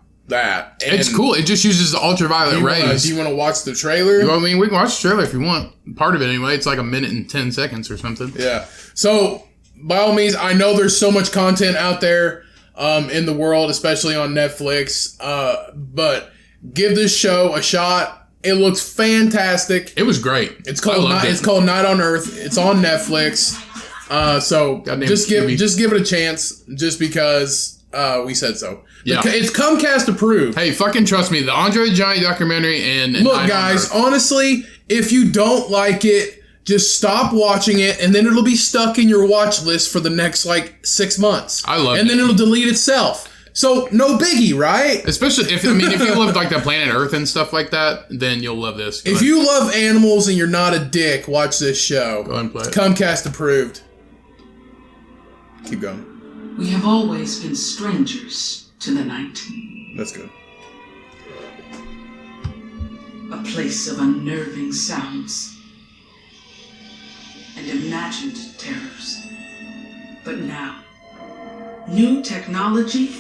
A: And
B: it's cool. It just uses the ultraviolet rays.
A: Do you want to watch the trailer?
B: Well, I mean, we can watch the trailer if you want. Part of it anyway. It's like 1 minute and 10 seconds or something.
A: Yeah. So, by all means, I know there's so much content out there in the world, especially on Netflix. But give this show a shot. It looks fantastic.
B: It was great.
A: It's called Night on Earth. It's on Netflix. So just give it a chance. Just because we said so.
B: Yeah.
A: It's Cummcast approved.
B: Hey, fucking trust me. The Andre the Giant documentary and
A: look, guys, honestly, if you don't like it, just stop watching it, and then it'll be stuck in your watch list for the next, 6 months.
B: I love it.
A: And then it'll delete itself. So, no biggie, right?
B: Especially if you love like the planet Earth and stuff like that, then you'll love this.
A: If you love animals and you're not a dick, watch this show.
B: Go ahead and play it.
A: Cummcast approved. Keep going.
C: We have always been strangers to the night.
A: That's good.
C: A place of unnerving sounds and imagined terrors. But now, new technology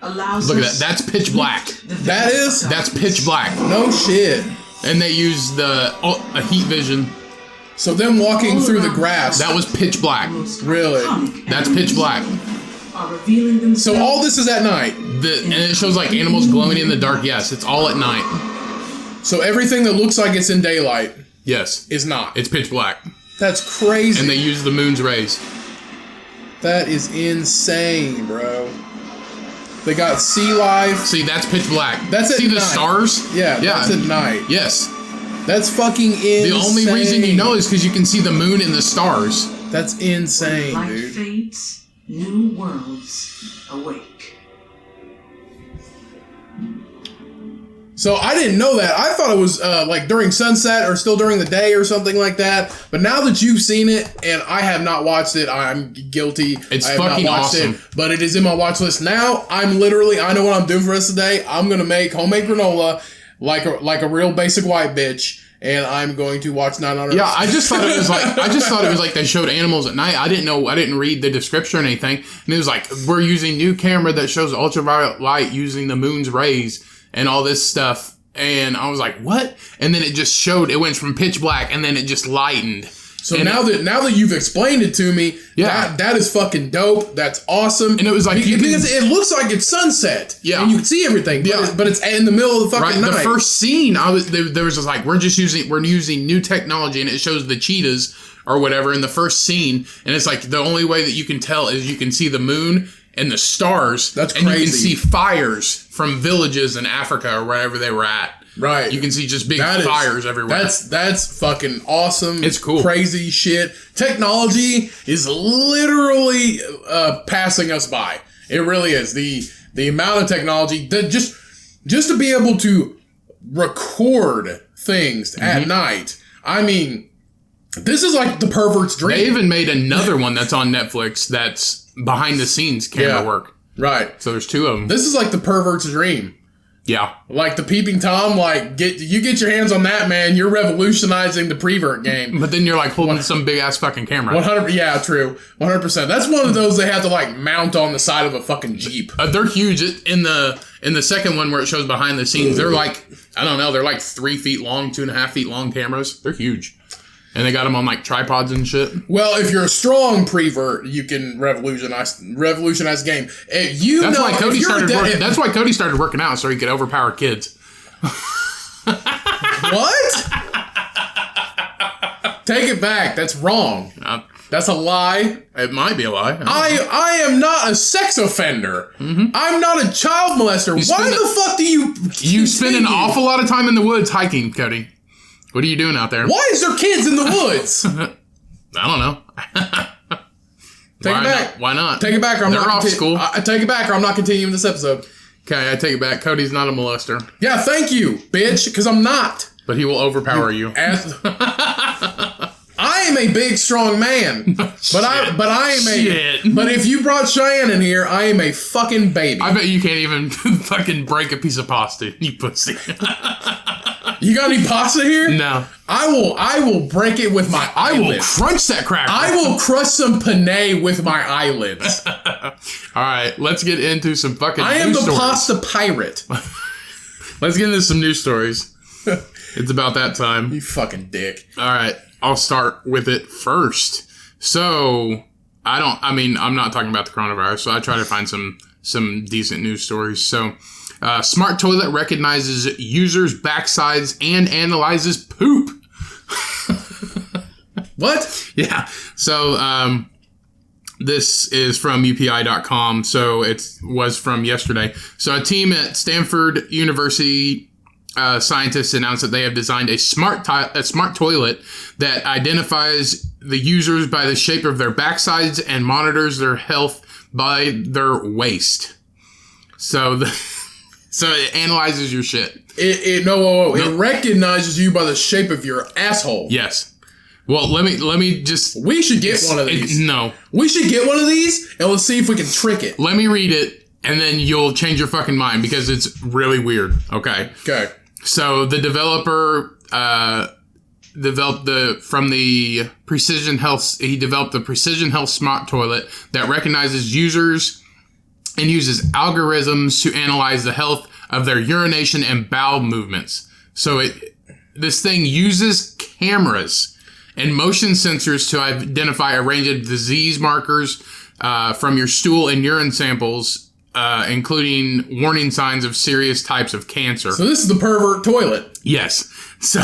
C: allows
B: Look at
C: us
B: that. That's pitch black. That's pitch black.
A: No shit.
B: And they use a heat vision.
A: So them walking through the grass.
B: That was pitch black.
A: Really?
B: That's pitch black.
C: Are revealing themselves.
A: So all this is at night.
B: And it shows like animals glowing in the dark. Yes, it's all at night.
A: So everything that looks like it's in daylight
B: Yes.
A: is not.
B: It's pitch black.
A: That's crazy.
B: And they use the moon's rays.
A: That is insane, bro. They got sea life.
B: See, that's pitch black.
A: That's at
B: See the
A: night.
B: stars?
A: Yeah, that's at night.
B: Yes.
A: That's fucking insane.
B: The only reason you know is because you can see the moon and the stars.
A: That's insane,
C: Light
A: dude.
C: fades, new worlds awake.
A: So I didn't know that. I thought it was during sunset or still during the day or something like that. But now that you've seen it and I have not watched it, I'm guilty.
B: It's
A: I have
B: fucking
A: not watched
B: awesome.
A: it, but it is in my watch list now. I know what I'm doing for the rest of the day. I'm gonna make homemade granola like a real basic white bitch, and I'm going to watch 900.
B: Yeah, I just thought it was like they showed animals at night. I didn't read the description or anything. And it was like, we're using new camera that shows ultraviolet light using the moon's rays and all this stuff. And I was like, what? And then it just showed, it went from pitch black and then it just lightened.
A: So now that you've explained it to me,
B: Yeah.
A: that is fucking dope. That's awesome.
B: And it was like,
A: because it looks like it's sunset.
B: Yeah.
A: And you can see everything. But it's in the middle of the fucking night.
B: The first scene, there was just like, we're using new technology, and it shows the cheetahs or whatever in the first scene, and it's like the only way that you can tell is you can see the moon and the stars.
A: That's
B: and
A: crazy.
B: you can see fires from villages in Africa or wherever they were at.
A: Right.
B: You can see just big fires everywhere.
A: That's fucking awesome.
B: It's cool.
A: Crazy shit. Technology is literally passing us by. It really is. The amount of technology that just to be able to record things at night. I mean, this is like the pervert's dream.
B: They even made another one that's on Netflix that's behind the scenes camera work.
A: Right.
B: So there's two of them.
A: This is like the pervert's dream.
B: Yeah.
A: Like the peeping Tom, get your hands on that, man. You're revolutionizing the prevert game.
B: But then you're like holding some big ass fucking camera.
A: 100, yeah, true. 100%. That's one of those they have to mount on the side of a fucking Jeep.
B: They're huge. In the second one where it shows behind the scenes, they're like, I don't know, they're like 3 feet long, 2.5 feet long cameras. They're huge. And they got them on tripods and shit.
A: Well, if you're a strong prevert, you can revolutionize the game. That's
B: why Cody started working out, so he could overpower kids.
A: What? Take it back. That's wrong. That's a lie.
B: It might be a lie.
A: I am not a sex offender. Mm-hmm. I'm not a child molester. Why the fuck do you...
B: You spend an awful lot of time in the woods hiking, Cody. What are you doing out there?
A: Why is there kids in the woods?
B: I don't know.
A: Take it back.
B: Why not?
A: Take it back or I'm
B: They're
A: not...
B: off school.
A: I take it back or I'm not continuing this episode.
B: Okay, I take it back. Cody's not a molester.
A: Yeah, thank you, bitch, because I'm not.
B: But he will overpower you.
A: I am a big, strong man. But I am
B: Shit.
A: But if you brought Cheyenne in here, I am a fucking baby.
B: I bet you can't even fucking break a piece of pasta, you pussy.
A: You got any pasta here?
B: No.
A: I will break it with my eyelids.
B: I will crunch that cracker.
A: I will crush some pene with my eyelids.
B: All right, let's get into some fucking
A: I am
B: news
A: the
B: stories.
A: pasta pirate.
B: Let's get into some news stories. It's about that time.
A: You fucking dick.
B: All right, I'll start with it first. So, I'm not talking about the coronavirus, so I try to find some decent news stories. So, smart toilet recognizes users' backsides and analyzes poop.
A: What?
B: Yeah. So, This is from UPI.com, so it was from yesterday. So a team at Stanford University scientists announced that they have designed a smart toilet that identifies the users by the shape of their backsides and monitors their health by their waist. So it analyzes your shit.
A: It recognizes you by the shape of your asshole.
B: Yes. Well, let me just...
A: We should get one of these.
B: No.
A: We should get one of these, and let's see if we can trick it.
B: Let me read it, and then you'll change your fucking mind, because it's really weird. Okay.
A: Okay.
B: So the developer developed the Precision Health smart toilet that recognizes users and uses algorithms to analyze the health of their urination and bowel movements. So this thing uses cameras and motion sensors to identify a range of disease markers from your stool and urine samples, including warning signs of serious types of cancer.
A: So this is the pervert toilet.
B: Yes. So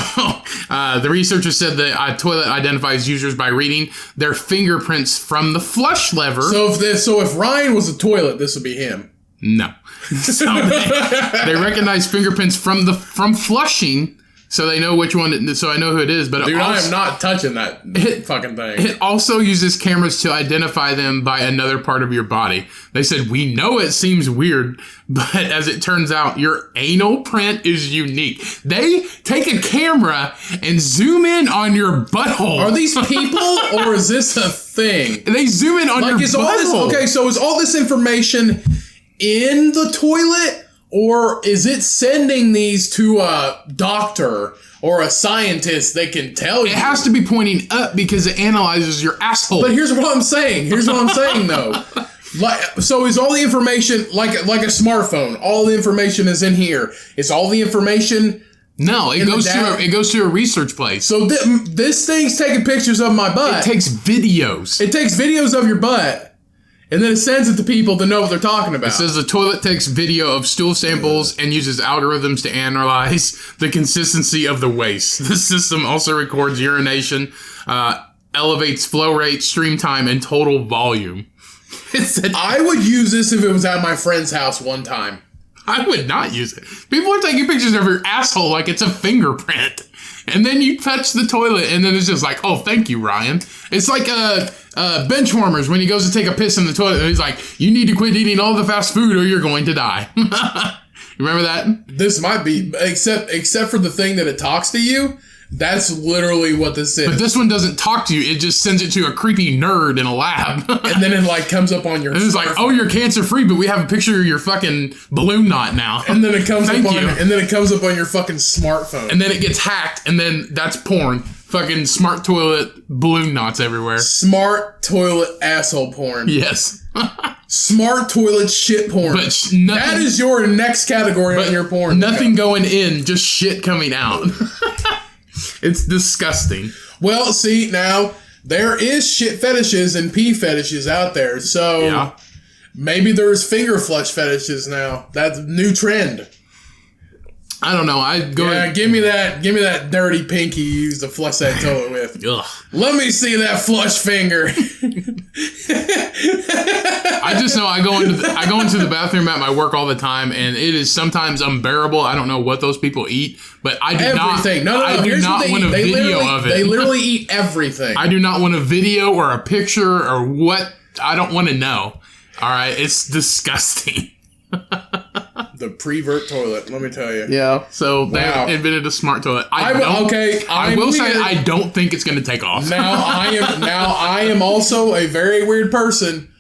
B: the researchers said the toilet identifies users by reading their fingerprints from the flush lever.
A: So if Ryan was a toilet, this would be him.
B: No. So they recognize fingerprints from flushing. So they know which one. So I know who it is. But
A: dude, I am not touching that fucking thing.
B: It also uses cameras to identify them by another part of your body. They said, we know it seems weird, but as it turns out, your anal print is unique. They take a camera and zoom in on your butthole.
A: Are these people, or is this a thing?
B: They zoom in on your butthole.
A: So is all this information in the toilet? Or is it sending these to a doctor or a scientist that can tell you?
B: It has to be pointing up because it analyzes your asshole.
A: But here's what I'm saying. Though. So is all the information like a smartphone? All the information is in here. Is all the information?
B: No, it goes to a research place.
A: So this thing's taking pictures of my butt.
B: It takes videos.
A: It takes videos of your butt. And then it sends it to people to know what they're talking about.
B: It says the toilet takes video of stool samples and uses algorithms to analyze the consistency of the waste. The system also records urination, elevates flow rate, stream time, and total volume.
A: I would use this if it was at my friend's house one time.
B: I would not use it. People are taking pictures of your asshole like it's a fingerprint. And then you touch the toilet, and then it's just like, oh, thank you, Ryan. It's like bench warmers when he goes to take a piss in the toilet. And he's like, you need to quit eating all the fast food or you're going to die. Remember that?
A: This might be, except for the thing that it talks to you. That's literally what this is.
B: But this one doesn't talk to you. It just sends it to a creepy nerd in a lab.
A: And then it comes up on your...
B: And it's like, oh, you're cancer-free, but we have a picture of your fucking balloon knot now.
A: And then it comes up on your fucking smartphone.
B: And then it gets hacked, and then that's porn. Fucking smart toilet balloon knots everywhere.
A: Smart toilet asshole porn.
B: Yes.
A: Smart toilet shit porn.
B: But that is
A: your next category on your porn.
B: Nothing going in, just shit coming out. It's disgusting.
A: Well, see, now, there is shit fetishes and pee fetishes out there, so maybe there's finger flush fetishes now. That's a new trend.
B: I don't know.
A: Give me that dirty pinky you used to flush that toilet with.
B: Ugh.
A: Let me see that flush finger.
B: I just know I go into the bathroom at my work all the time, and it is sometimes unbearable. I don't know what those people eat, but I do
A: everything.
B: I do not want a video of it.
A: They literally eat everything.
B: I do not want a video or a picture or what. I don't want to know. All right, it's disgusting.
A: The prevert toilet, let me tell you.
B: Yeah. So they invented a smart toilet. I will say I don't think it's going to take off.
A: Now I am also a very weird person,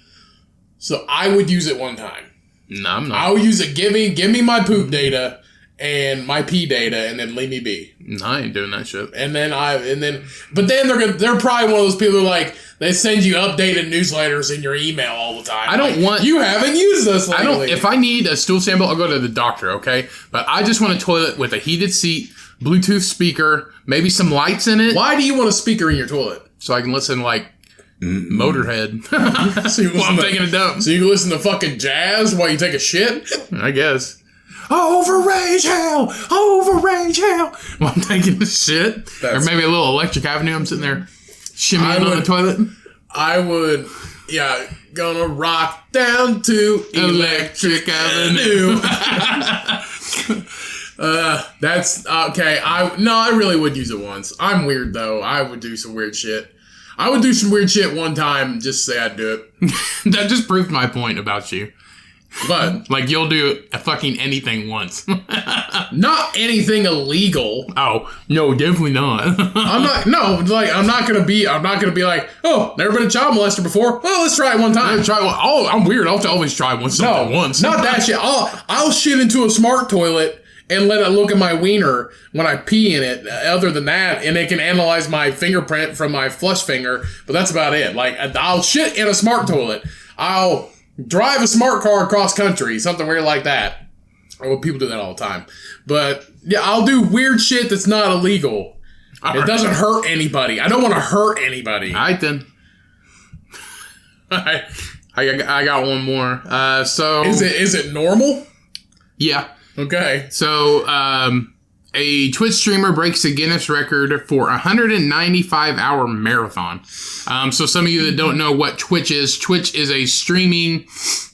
A: so I would use it one time.
B: No, I'm not.
A: I would use it. Give me my poop data and my pee data, and then leave me be.
B: No, I ain't doing that shit.
A: But then they're probably one of those people who like they send you updated newsletters in your email all the time. You haven't used this lately.
B: If I need a stool sample, I'll go to the doctor, okay? But I just want a toilet with a heated seat, Bluetooth speaker, maybe some lights in it.
A: Why do you want a speaker in your toilet?
B: So I can listen like Motorhead.
A: While I'm taking a dump. So you can listen to fucking jazz while you take a shit?
B: I guess. Over rage hell! While I'm taking a shit. Or maybe a little Electric Avenue. I'm sitting there shimmying on the toilet.
A: I would, gonna rock down to Electric Avenue. That's okay. I really would use it once. I'm weird though. I would do some weird shit. I would do some weird shit one time, just say I'd do it.
B: That just proved my point about you.
A: But
B: like, you'll do fucking anything once.
A: not anything illegal.
B: Oh, no, definitely not.
A: I'm not gonna be like, oh, never been a child molester before. Well, let's try it one time.
B: I'm weird. I'll always try something once.
A: Not that shit. I'll shit into a smart toilet and let it look at my wiener when I pee in it. Other than that, and it can analyze my fingerprint from my flush finger, but that's about it. Like, I'll shit in a smart toilet. I'll drive a smart car across country, something weird like that. Well, people do that all the time. But yeah, I'll do weird shit that's not illegal. It doesn't hurt anybody. I don't want to hurt anybody.
B: All right, then. I got one more. So
A: is it normal?
B: Yeah.
A: Okay.
B: So, a Twitch streamer breaks a Guinness record for a 195-hour marathon. So some of you that don't know what Twitch is a streaming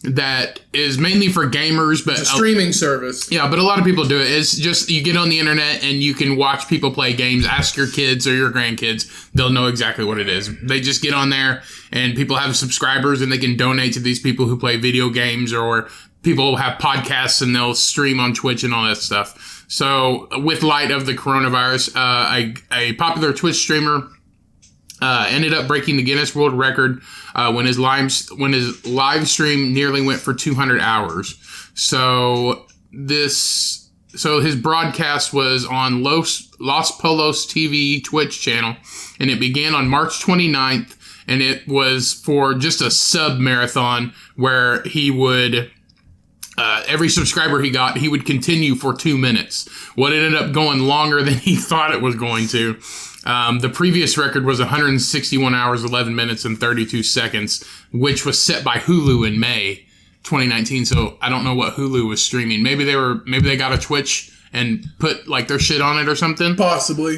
B: that is mainly for gamers, but
A: it's a streaming service.
B: Yeah, but a lot of people do it. It's just, you get on the internet and you can watch people play games. Ask your kids or your grandkids. They'll know exactly what it is. They just get on there and people have subscribers and they can donate to these people who play video games, or people have podcasts and they'll stream on Twitch and all that stuff. So, with light of the coronavirus, a popular Twitch streamer ended up breaking the Guinness World Record when his live stream nearly went for 200 hours. So his broadcast was on Los Polos TV Twitch channel, and it began on March 29th, and it was for just a sub-marathon where he would... every subscriber he got, he would continue for 2 minutes. What ended up going longer than he thought it was going to. The previous record was 161 hours, 11 minutes, and 32 seconds, which was set by Hulu in May 2019. So I don't know what Hulu was streaming. Maybe they got a Twitch and put like their shit on it or something.
A: Possibly.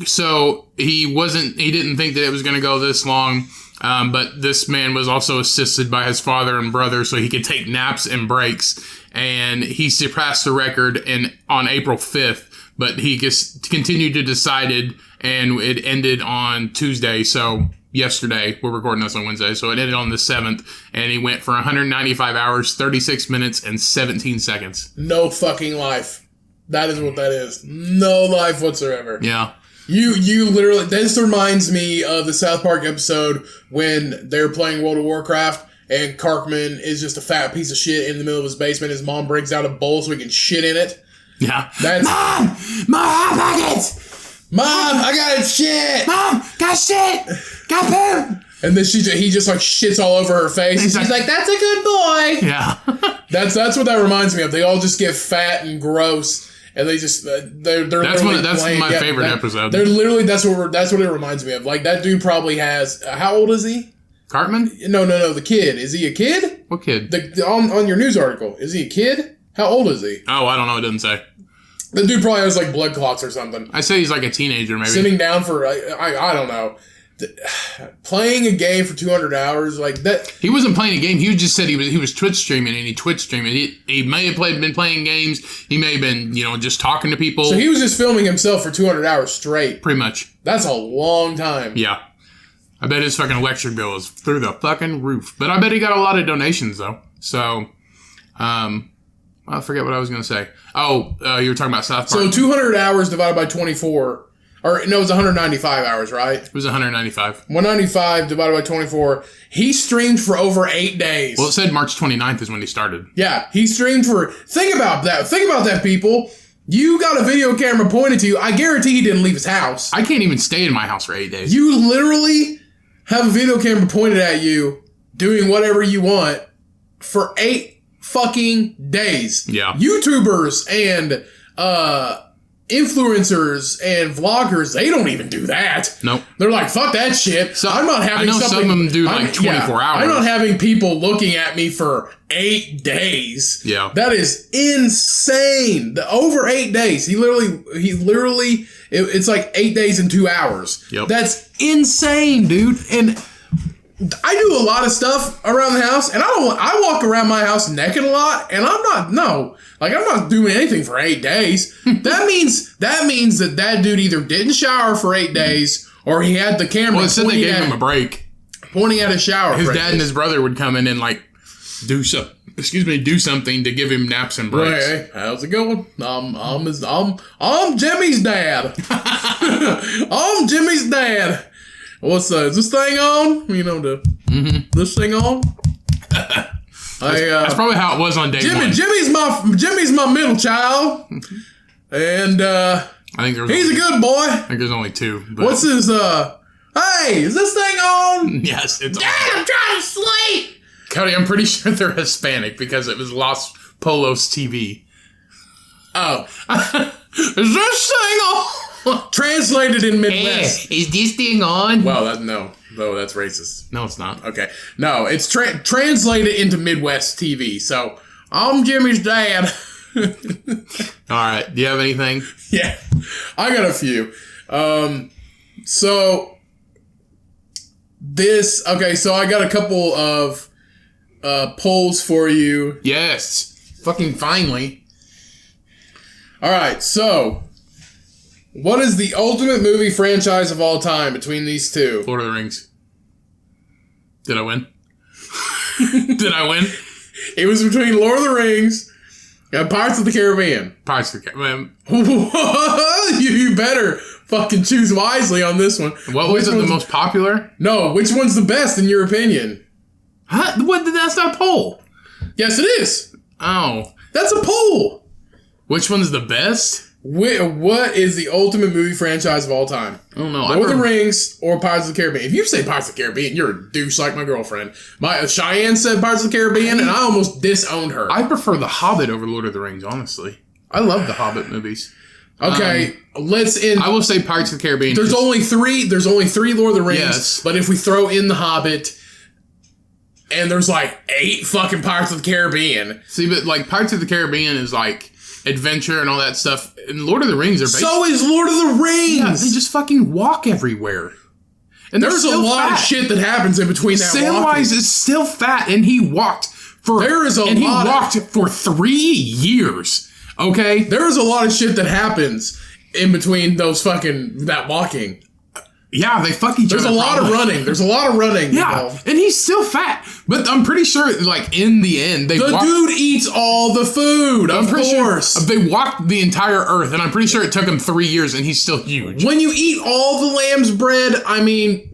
B: So he didn't think that it was going to go this long. But this man was also assisted by his father and brother, so he could take naps and breaks. And he surpassed the record on April 5th, but he just continued to decide it, and it ended on Tuesday. So yesterday, we're recording this on Wednesday, so it ended on the 7th, and he went for 195 hours, 36 minutes, and 17 seconds.
A: No fucking life. That is what that is. No life whatsoever.
B: Yeah.
A: You literally, this reminds me of the South Park episode when they're playing World of Warcraft and Cartman is just a fat piece of shit in the middle of his basement. His mom brings out a bowl so he can shit in it.
B: Yeah.
A: That's,
B: Mom! Hot Pockets!
A: Mom, I got shit!
B: Mom, got shit! Got poop!
A: And then he just like shits all over her face. And she's like, that's a good boy!
B: Yeah.
A: That's what that reminds me of. They all just get fat and gross. And they just they're
B: that's my favorite episode.
A: They're literally that's what it reminds me of. Like, that dude probably has how old is he?
B: Cartman?
A: No, the kid. Is he a kid?
B: What kid?
A: On your news article, is he a kid? How old is he?
B: Oh, I don't know. It doesn't say.
A: The dude probably has like blood clots or something.
B: I say he's like a teenager, maybe.
A: Sitting down for I don't know. Playing a game for 200 hours like that.
B: He wasn't playing a game. He just said he was Twitch streaming, and he Twitch streaming. He may have been playing games. He may have been just talking to people.
A: So he was just filming himself for 200 hours straight.
B: Pretty much.
A: That's a long time.
B: Yeah. I bet his fucking electric bill is through the fucking roof. But I bet he got a lot of donations though. So, I forget what I was gonna say. Oh, you were talking about South Park.
A: So 200 hours divided by 24. Or, no, it was 195 hours, right?
B: It was 195.
A: 195 divided by 24. He streamed for over 8 days.
B: Well, it said March 29th is when he started.
A: Yeah, he streamed for... Think about that, people. You got a video camera pointed to you. I guarantee he didn't leave his house.
B: I can't even stay in my house for 8 days.
A: You literally have a video camera pointed at you, doing whatever you want, for 8 fucking days.
B: Yeah.
A: YouTubers and... influencers and vloggers, they don't even do that.
B: Nope.
A: They're like, fuck that shit.
B: So,
A: I'm not having
B: I know some of them do like 24 hours.
A: I'm not having people looking at me for 8 days.
B: Yeah.
A: That is insane. Over 8 days. He literally, it's like 8 days and 2 hours.
B: Yep.
A: That's insane, dude. And I do a lot of stuff around the house, and I walk around my house naked a lot, and I'm not doing anything for 8 days. That means that dude either didn't shower for 8 days, or he had the camera.
B: Well, it said they gave him a break.
A: Pointing at a shower.
B: His dad and his brother would come in and like do something to give him naps and breaks.
A: Hey, how's it going? I'm Jimmy's dad. I'm Jimmy's dad. Is this thing on? You know, this thing on?
B: That's probably how it was on day one.
A: Jimmy's my middle child. And
B: I think
A: he's a good boy.
B: I think there's only 2. But
A: what's his hey, is this thing on?
B: Yes, it's
A: Dad,
B: on.
A: I'm trying to sleep.
B: Cody, I'm pretty sure they're Hispanic because it was Los Polos TV.
A: Oh.
B: Is this thing on?
A: Translated in Midwest.
B: Hey, is this thing on?
A: Well, that's racist.
B: No, it's not.
A: Okay. No, it's translated into Midwest TV. So, I'm Jimmy's dad.
B: All right. Do you have anything?
A: Yeah. I got a few. So I got a couple of polls for you.
B: Yes. Fucking finally.
A: All right. So, what is the ultimate movie franchise of all time between these two?
B: Lord of the Rings. Did I win? Did I win?
A: It was between Lord of the Rings and Pirates of the Caribbean.
B: Pirates of the Caribbean.
A: You better fucking choose wisely on this one.
B: What was the most popular?
A: No, which one's the best in your opinion?
B: Huh? That's not a poll.
A: Yes, it is.
B: Oh.
A: That's a poll.
B: Which one's the best?
A: What is the ultimate movie franchise of all time?
B: I don't know.
A: Lord of the Rings or Pirates of the Caribbean? If you say Pirates of the Caribbean, you're a douche like my girlfriend. Cheyenne said Pirates of the Caribbean, and I almost disowned her.
B: I prefer The Hobbit over Lord of the Rings, honestly. I love the Hobbit movies.
A: Okay, let's end.
B: I will say Pirates of the Caribbean.
A: There's only three Lord of the Rings.
B: Yes.
A: But if we throw in The Hobbit, and there's like 8 fucking Pirates of the Caribbean.
B: See, but like Pirates of the Caribbean is like adventure and all that stuff. And Lord of the Rings are
A: so is Lord of the Rings.
B: Yeah, they just fucking walk everywhere. And
A: there's a lot of shit that happens in between that
B: Samwise is still fat, and he walked for he walked for 3 years. Okay?
A: There is a lot of shit that happens in between that walking.
B: Yeah, they fuck each other.
A: There's a lot of running. There's a lot of running.
B: Yeah, and he's still fat. But I'm pretty sure, like, in the end,
A: dude eats all the food, of course.
B: Sure they walked the entire earth, and I'm pretty sure it took him 3 years, and he's still huge.
A: When you eat all the lamb's bread, I mean,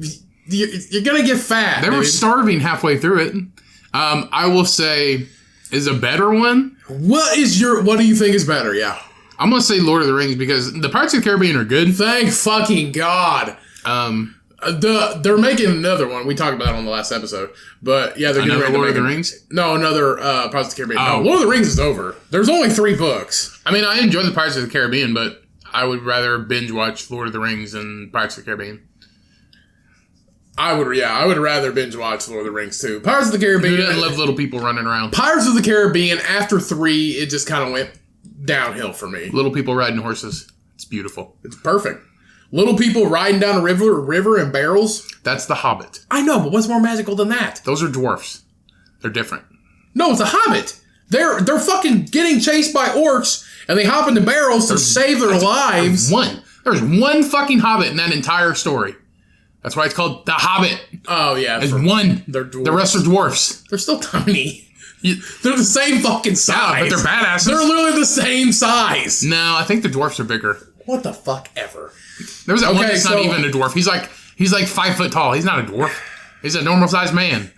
A: you're going to get fat.
B: They were starving halfway through it. I will say, is a better one.
A: What do you think is better? Yeah.
B: I'm going to say Lord of the Rings, because the Pirates of the Caribbean are good.
A: Thank fucking God. They're making another one. We talked about it on the last episode, but yeah, they're getting ready to
B: Lord of the Rings.
A: No, another Pirates of the Caribbean. No, Lord of the Rings is over. There's only 3 books.
B: I mean, I enjoy the Pirates of the Caribbean, but I would rather binge watch Lord of the Rings than Pirates of the Caribbean.
A: I would rather binge watch Lord of the Rings too. Pirates of the Caribbean.
B: Who doesn't love little people running around?
A: Pirates of the Caribbean. After 3, it just kind of went downhill for me.
B: Little people riding horses. It's beautiful.
A: It's perfect. Little people riding down a river in barrels.
B: That's the Hobbit.
A: I know, but what's more magical than that?
B: Those are dwarfs. They're different.
A: No, it's a Hobbit. They're fucking getting chased by orcs, and they hop into barrels to save their lives.
B: There's one fucking Hobbit in that entire story. That's why it's called The Hobbit.
A: Oh, yeah.
B: There's one.
A: They're dwarfs.
B: The rest are dwarfs.
A: They're still tiny. They're the same fucking size.
B: Yeah, but they're badasses.
A: They're literally the same size.
B: No, I think the dwarfs are bigger.
A: What the fuck ever.
B: There's that one that's not even a dwarf. He's like 5 foot tall. He's not a dwarf. He's a normal sized man.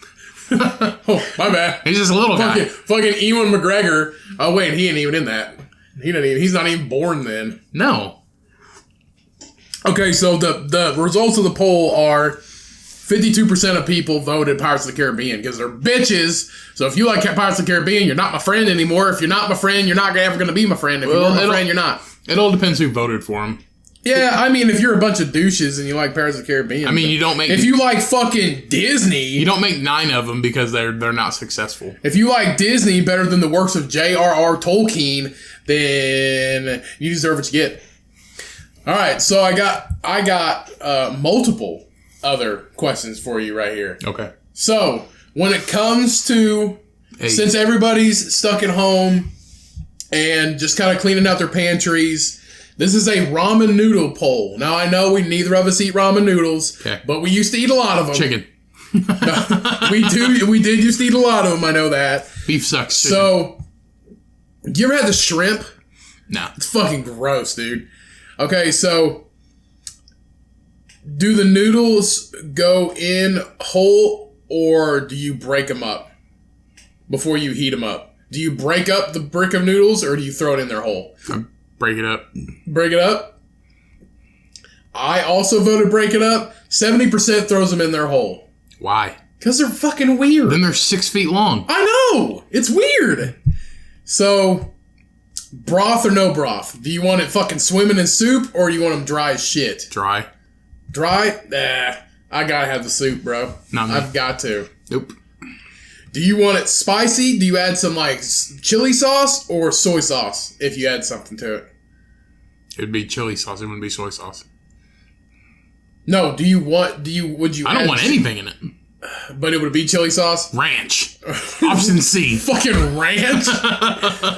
A: Oh, my bad.
B: He's just a little guy.
A: Fucking Ewan McGregor. Oh, wait, he ain't even in that. He's not even born then.
B: No.
A: Okay, so the results of the poll are 52% of people voted Pirates of the Caribbean because they're bitches. So if you like Pirates of the Caribbean, you're not my friend anymore. If you're not my friend, you're not ever going to be my friend. If you're my friend, you're not.
B: It all depends who voted for him.
A: Yeah, I mean, if you're a bunch of douches and you like Pirates of the Caribbean.
B: I mean, you don't make...
A: If you like fucking Disney...
B: You don't make 9 of them because they're not successful.
A: If you like Disney better than the works of J.R.R. Tolkien, then you deserve what you get. All right, so I got multiple other questions for you right here.
B: Okay.
A: So, when it comes to,
B: Hey.
A: since everybody's stuck at home and just kind of cleaning out their pantries, this is a ramen noodle poll. Now, I know neither of us eat ramen noodles, but we used to eat a lot of them.
B: Chicken.
A: We did used to eat a lot of them, I know that.
B: Beef sucks. Chicken.
A: So, you ever had the shrimp?
B: No.
A: It's fucking gross, dude. Okay, so, do the noodles go in whole, or do you break them up before you heat them up? Do you break up the brick of noodles, or do you throw it in there whole?
B: Break it up.
A: Break it up? I also voted break it up. 70% throws them in their whole.
B: Why?
A: Because they're fucking weird.
B: Then they're 6 feet long.
A: I know! It's weird. So, broth or no broth? Do you want it fucking swimming in soup, or do you want them dry as shit?
B: Dry.
A: Dry? Nah. I gotta have the soup, bro.
B: Not me.
A: I've got to.
B: Nope.
A: Do you want it spicy? Do you add some, like, chili sauce or soy sauce if you add something to it?
B: It'd be chili sauce. It wouldn't be soy sauce.
A: No, would you
B: I don't want anything in it.
A: But it would be chili sauce?
B: Ranch. Option C.
A: Fucking ranch?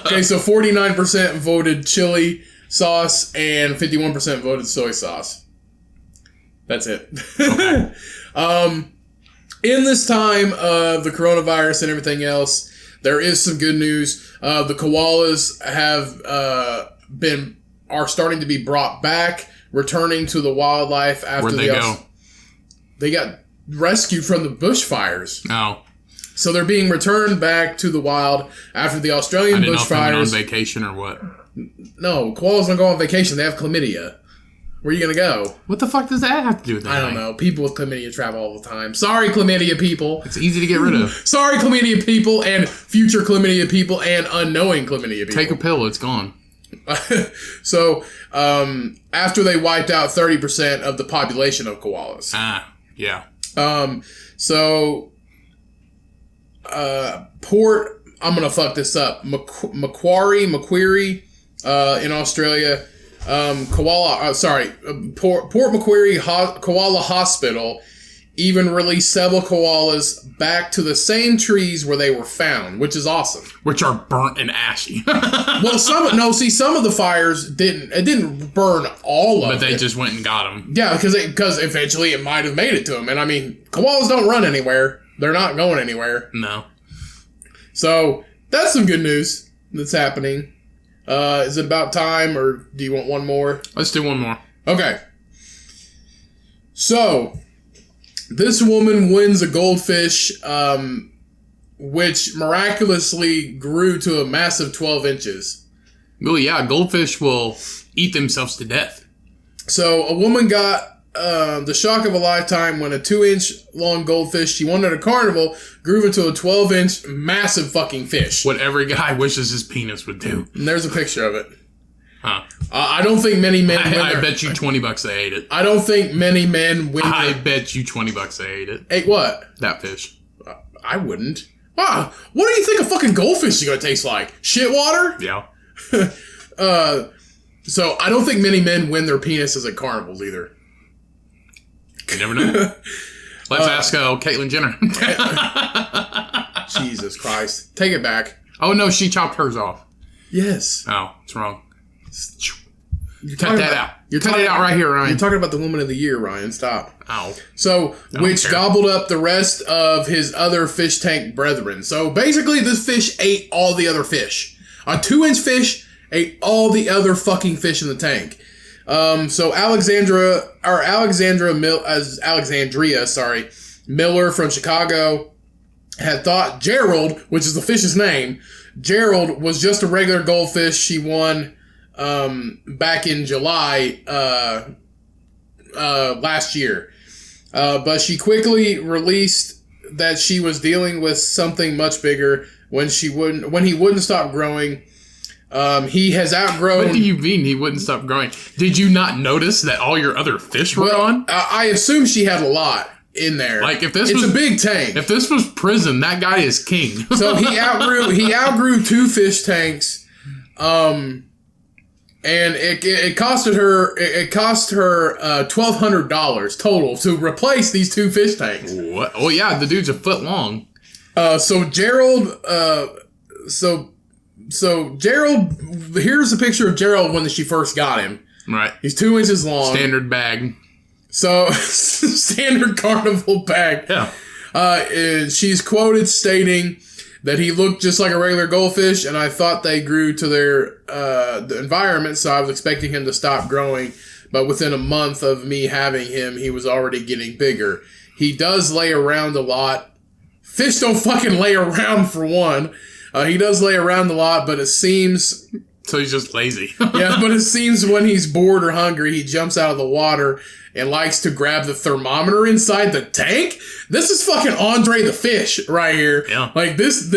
A: Okay, so 49% voted chili sauce and 51% voted soy sauce. That's it.
B: Okay.
A: In this time of the coronavirus and everything else, there is some good news. The koalas are starting to be brought back, returning to the wildlife after
B: Where'd they go?
A: They got rescued from the bushfires.
B: Oh.
A: So they're being returned back to the wild after the Australian
B: I didn't know if they went on
A: bushfires.
B: vacation or what.
A: No, koalas don't go on vacation. They have chlamydia. Where are you going to go?
B: What the fuck does that have to do with anything?
A: I don't know. People with chlamydia travel all the time. Sorry, chlamydia people.
B: It's easy to get rid of.
A: Sorry, chlamydia people and future chlamydia people and unknowing chlamydia people.
B: Take a pill. It's gone.
A: So, after they wiped out 30% of the population of koalas.
B: Yeah.
A: Port, I'm going to fuck this up. Macquarie, in Australia. Port Macquarie Koala Hospital even released several koalas back to the same trees where they were found, which is awesome.
B: Which are burnt and ashy.
A: Well, some of the fires didn't burn all of it.
B: But they just went and got them.
A: Yeah, because eventually it might have made it to them. And I mean, koalas don't run anywhere. They're not going anywhere.
B: No.
A: So, that's some good news that's happening. Is it about time, or do you want one more?
B: Let's do one more.
A: Okay. So, this woman wins a goldfish, which miraculously grew to a massive 12 inches.
B: Well, yeah, goldfish will eat themselves to death.
A: So, a woman got the shock of a lifetime when a 2-inch long goldfish she won at a carnival grew into a 12-inch massive fucking fish.
B: What every guy wishes his penis would do.
A: And there's a picture of it.
B: Huh.
A: I don't think many men
B: I bet you $20 they ate it.
A: I don't think many men win.
B: I bet you $20 they ate it.
A: Ate what?
B: That fish.
A: I wouldn't. What do you think a fucking goldfish is going to taste like? Shit water?
B: Yeah.
A: So I don't think many men win their penises at carnivals either.
B: You never know. Let's ask Caitlyn Jenner.
A: Jesus Christ. Take it back.
B: Oh, no, she chopped hers off.
A: Yes.
B: Oh, it's wrong. Cut that out. Cut it out right here, Ryan.
A: You're talking about the woman of the year, Ryan. Stop.
B: Ow.
A: So, which
B: care.
A: gobbled up the rest of his other fish tank brethren. So, basically, this fish ate all the other fish. A 2-inch fish ate all the other fucking fish in the tank. So Alexandria Miller from Chicago had thought Gerald, which is the fish's name, Gerald was just a regular goldfish she won back in July last year. But she quickly released that she was dealing with something much bigger when he wouldn't stop growing. He has outgrown...
B: What do you mean he wouldn't stop growing? Did you not notice that all your other fish were gone?
A: I assume she had a lot in there.
B: Like if this
A: it's
B: was
A: a big tank.
B: If this was prison, that guy is king.
A: So he outgrew 2 fish tanks. And it cost her $1,200 total to replace these 2 fish tanks.
B: What? Oh yeah, the dude's a foot long.
A: So Gerald, Gerald. Here's a picture of Gerald when she first got him.
B: Right.
A: He's 2 inches long.
B: Standard bag.
A: So standard carnival bag.
B: Yeah.
A: She's quoted stating that he looked just like a regular goldfish, and I thought they grew to their the environment, so I was expecting him to stop growing. But within a month of me having him, he was already getting bigger. He does lay around a lot. Fish don't fucking lay around, for one. He does lay around a lot, but it seems...
B: So he's just lazy.
A: Yeah, but it seems when he's bored or hungry, he jumps out of the water and likes to grab the thermometer inside the tank. This is fucking Andre the Fish right here.
B: Yeah.
A: Like, this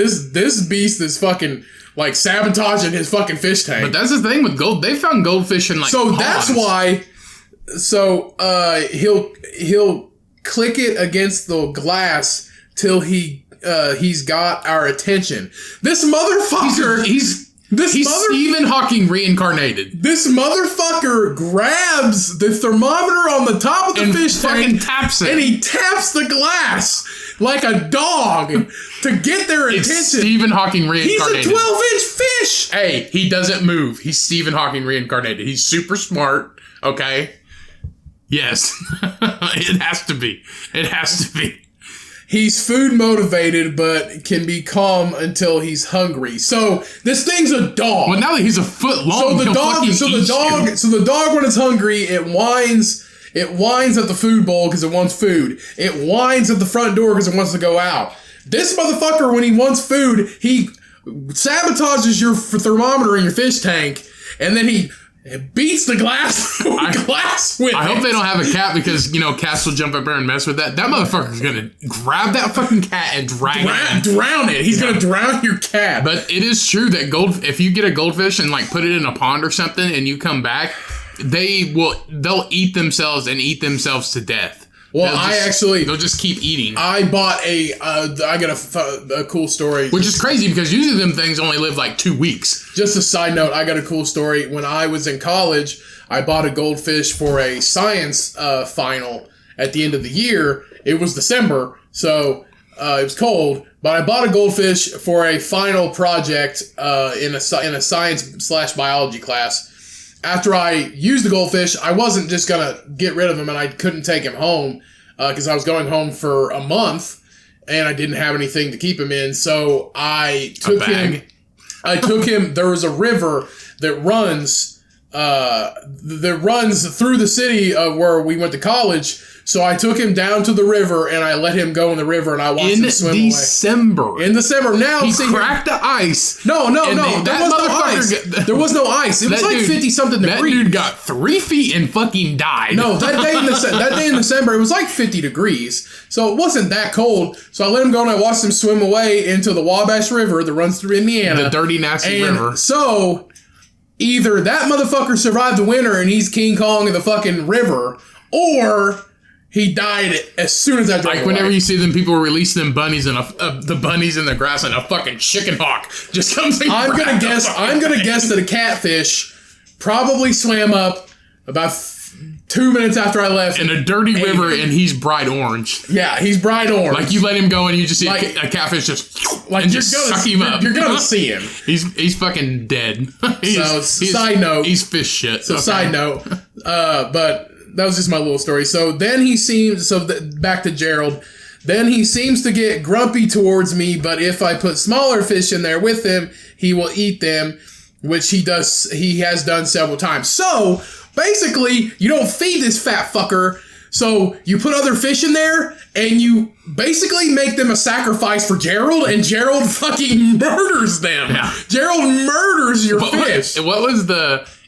A: beast is fucking, like, sabotaging his fucking fish tank.
B: But that's the thing with gold. They found goldfish in, like,
A: so
B: ponds.
A: that's why... So, he'll click it against the glass till he's got our attention. This motherfucker...
B: He's Stephen Hawking reincarnated.
A: This motherfucker grabs the thermometer on the top of the
B: And
A: fish
B: fucking
A: tank
B: taps it.
A: and he taps the glass like a dog to get their attention.
B: It's Stephen Hawking reincarnated.
A: He's a 12-inch fish.
B: Hey, he doesn't move. He's Stephen Hawking reincarnated. He's super smart, okay? Yes. It has to be. It has to be.
A: He's food motivated, but can be calm until he's hungry. So this thing's a dog.
B: Well, now that he's a foot long,
A: So the dog, when it's hungry, it whines. It whines at the food bowl because it wants food. It whines at the front door because it wants to go out. This motherfucker, when he wants food, he sabotages your thermometer in your fish tank, and then he beats the glass with
B: I hope they don't have a cat because, cats will jump up there and mess with that. That motherfucker's going to grab that fucking cat and drown
A: it. He's going to drown your cat.
B: But it is true that if you get a goldfish and, like, put it in a pond or something and you come back, they'll eat themselves and eat themselves to death.
A: Well, they'll
B: just keep eating.
A: I bought I got a cool story.
B: Which is crazy because usually them things only live like 2 weeks.
A: Just a side note, I got a cool story. When I was in college, I bought a goldfish for a science final at the end of the year. It was December, so it was cold. But I bought a goldfish for a final project in a science/biology class. After I used the goldfish, I wasn't just going to get rid of him and I couldn't take him home because I was going home for a month and I didn't have anything to keep him in. So I took him. There was a river that runs through the city of where we went to college. So I took him down to the river and I let him go in the river and I watched him swim away.
B: In
A: December. Now
B: he cracked the ice.
A: No. There was no ice. It was like 50-something degrees.
B: That dude got 3 feet and fucking died.
A: No, that day in December, it was like 50 degrees. So it wasn't that cold. So I let him go and I watched him swim away into the Wabash River that runs through Indiana.
B: The dirty, nasty river.
A: So either that motherfucker survived the winter and he's King Kong in the fucking river, or he died as soon as I drove away.
B: Whenever you see them, people release them bunnies and the bunnies in the grass and a fucking chicken hawk just comes and
A: I'm gonna guess that a catfish probably swam up about 2 minutes after I left
B: in a dirty river, and he's bright orange.
A: Yeah, he's bright orange.
B: Like you let him go, and you just see a catfish just suck him up.
A: You're gonna see him.
B: He's fucking dead.
A: Side note,
B: he's fish shit.
A: So side note, but. That was just my little story. So then back to Gerald. Then he seems to get grumpy towards me, but if I put smaller fish in there with him, he will eat them, which he has done several times. So basically, you don't feed this fat fucker. So you put other fish in there and you basically make them a sacrifice for Gerald, and Gerald fucking murders them. Yeah. Gerald murders your fish.
B: What was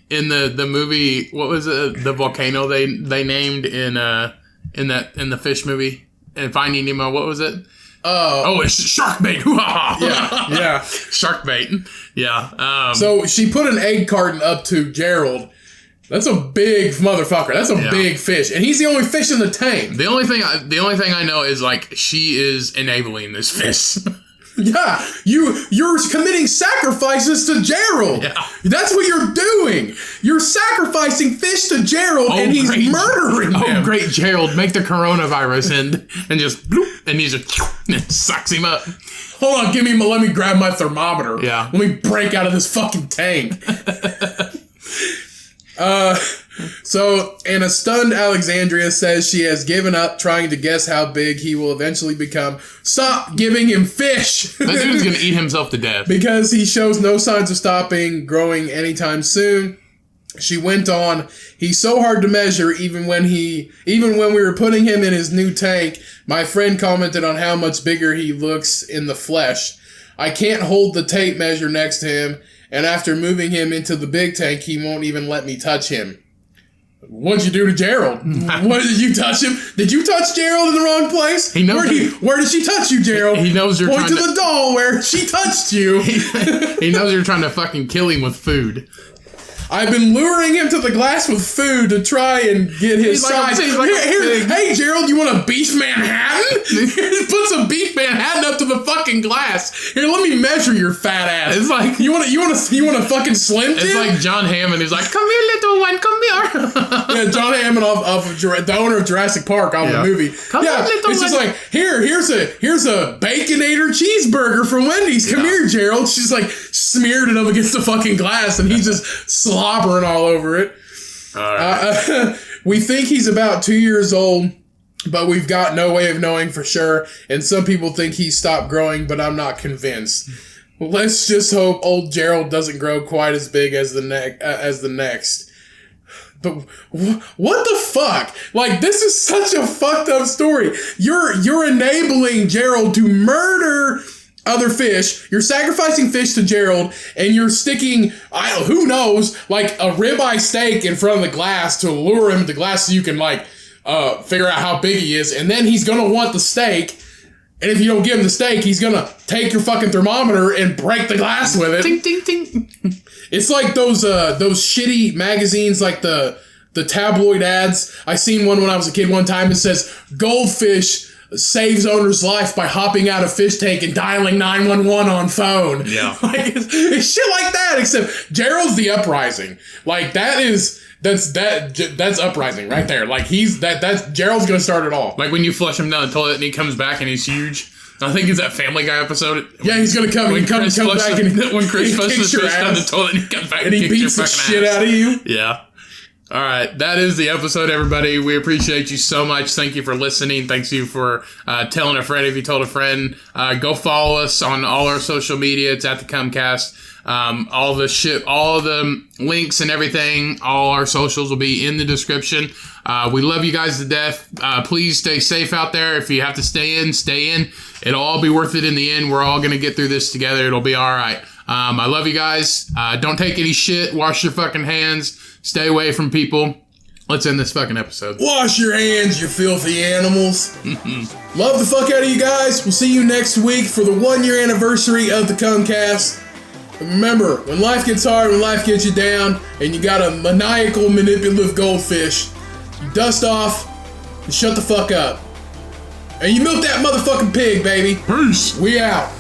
B: in the movie, what was the volcano they named in the fish movie and Finding Nemo? What was it? It's shark bait.
A: Yeah.
B: Shark bait. Yeah.
A: So she put an egg carton up to Gerald. That's a big motherfucker. That's a big fish, and he's the only fish in the tank.
B: The only thing I know is like she is enabling this fish.
A: Yeah, you're committing sacrifices to Gerald.
B: Yeah.
A: That's what you're doing. You're sacrificing fish to Gerald, and he's murdering them.
B: Oh, great, Gerald, make the coronavirus and just bloop, and he just and sucks him up.
A: Hold on, let me grab my thermometer.
B: Yeah.
A: Let me break out of this fucking tank. And a stunned Alexandria says she has given up trying to guess how big he will eventually become. Stop giving him fish!
B: That dude's gonna eat himself to death.
A: Because he shows no signs of stopping growing anytime soon. She went on, he's so hard to measure even when we were putting him in his new tank, my friend commented on how much bigger he looks in the flesh. I can't hold the tape measure next to him, and after moving him into the big tank, he won't even let me touch him. What'd you do to Gerald? What, did you touch him? Did you touch Gerald in the wrong place?
B: He knows
A: where did she touch you, Gerald?
B: He knows you're
A: Point
B: trying
A: to the doll where she touched you.
B: He knows you're trying to fucking kill him with food.
A: I've been luring him to the glass with food to try and get his size. Hey, Gerald, you want a beef Manhattan? Put some beef Manhattan up to the fucking glass. Here, let me measure your fat ass.
B: It's like
A: you want a fucking Slim Jim?
B: It's like John Hammond. He's like, "Come here, little one, come here."
A: Yeah, John Hammond of the owner of Jurassic Park on the movie.
B: Come here, little
A: it's just
B: one.
A: like here's a Baconator cheeseburger from Wendy's. Come here, Gerald. She's like smeared it up against the fucking glass, and he's just slobbering all over it.
B: All right.
A: We think he's about 2 years old, but we've got no way of knowing for sure. And some people think he stopped growing, but I'm not convinced. Let's just hope old Gerald doesn't grow quite as big as the next. But what the fuck? Like, this is such a fucked up story. You're enabling Gerald to murder other fish. You're sacrificing fish to Gerald, and you're sticking, who knows, like a ribeye steak in front of the glass to lure him to the glass so you can figure out how big he is. And then he's gonna want the steak. And if you don't give him the steak, he's gonna take your fucking thermometer and break the glass with it.
B: Ting, ting, ting.
A: It's like those shitty magazines, like the tabloid ads. I seen one when I was a kid one time. It says, "Goldfish saves owner's life by hopping out of fish tank and dialing 911 on phone."
B: Yeah.
A: Like, it's shit like that, except Gerald's the uprising. Like, that's uprising right there. Like, that's Gerald's gonna start it all.
B: Like when you flush him down the toilet and he comes back and he's huge. I think it's that Family Guy episode.
A: Yeah, he's gonna come. He comes back and
B: when Chris flushes
A: kicks your
B: fish down the
A: ass,
B: toilet and he comes back
A: and he beats the shit out of you.
B: Yeah. All right, that is the episode, everybody. We appreciate you so much. Thank you for listening. Thanks you for telling a friend if you told a friend. Go follow us on all our social media. It's at thecummcast. All the links and everything, all our socials will be in the description. We love you guys to death. Please stay safe out there. If you have to stay in, stay in. It'll all be worth it in the end. We're all going to get through this together. It'll be all right. I love you guys. Don't take any shit. Wash your fucking hands. Stay away from people. Let's end this fucking episode.
A: Wash your hands, you filthy animals. Love the fuck out of you guys. We'll see you next week for the 1 year anniversary of the Cummcast. Remember, when life gets hard, when life gets you down, and you got a maniacal, manipulative goldfish, you dust off and shut the fuck up. And you milk that motherfucking pig, baby.
B: Peace.
A: We out.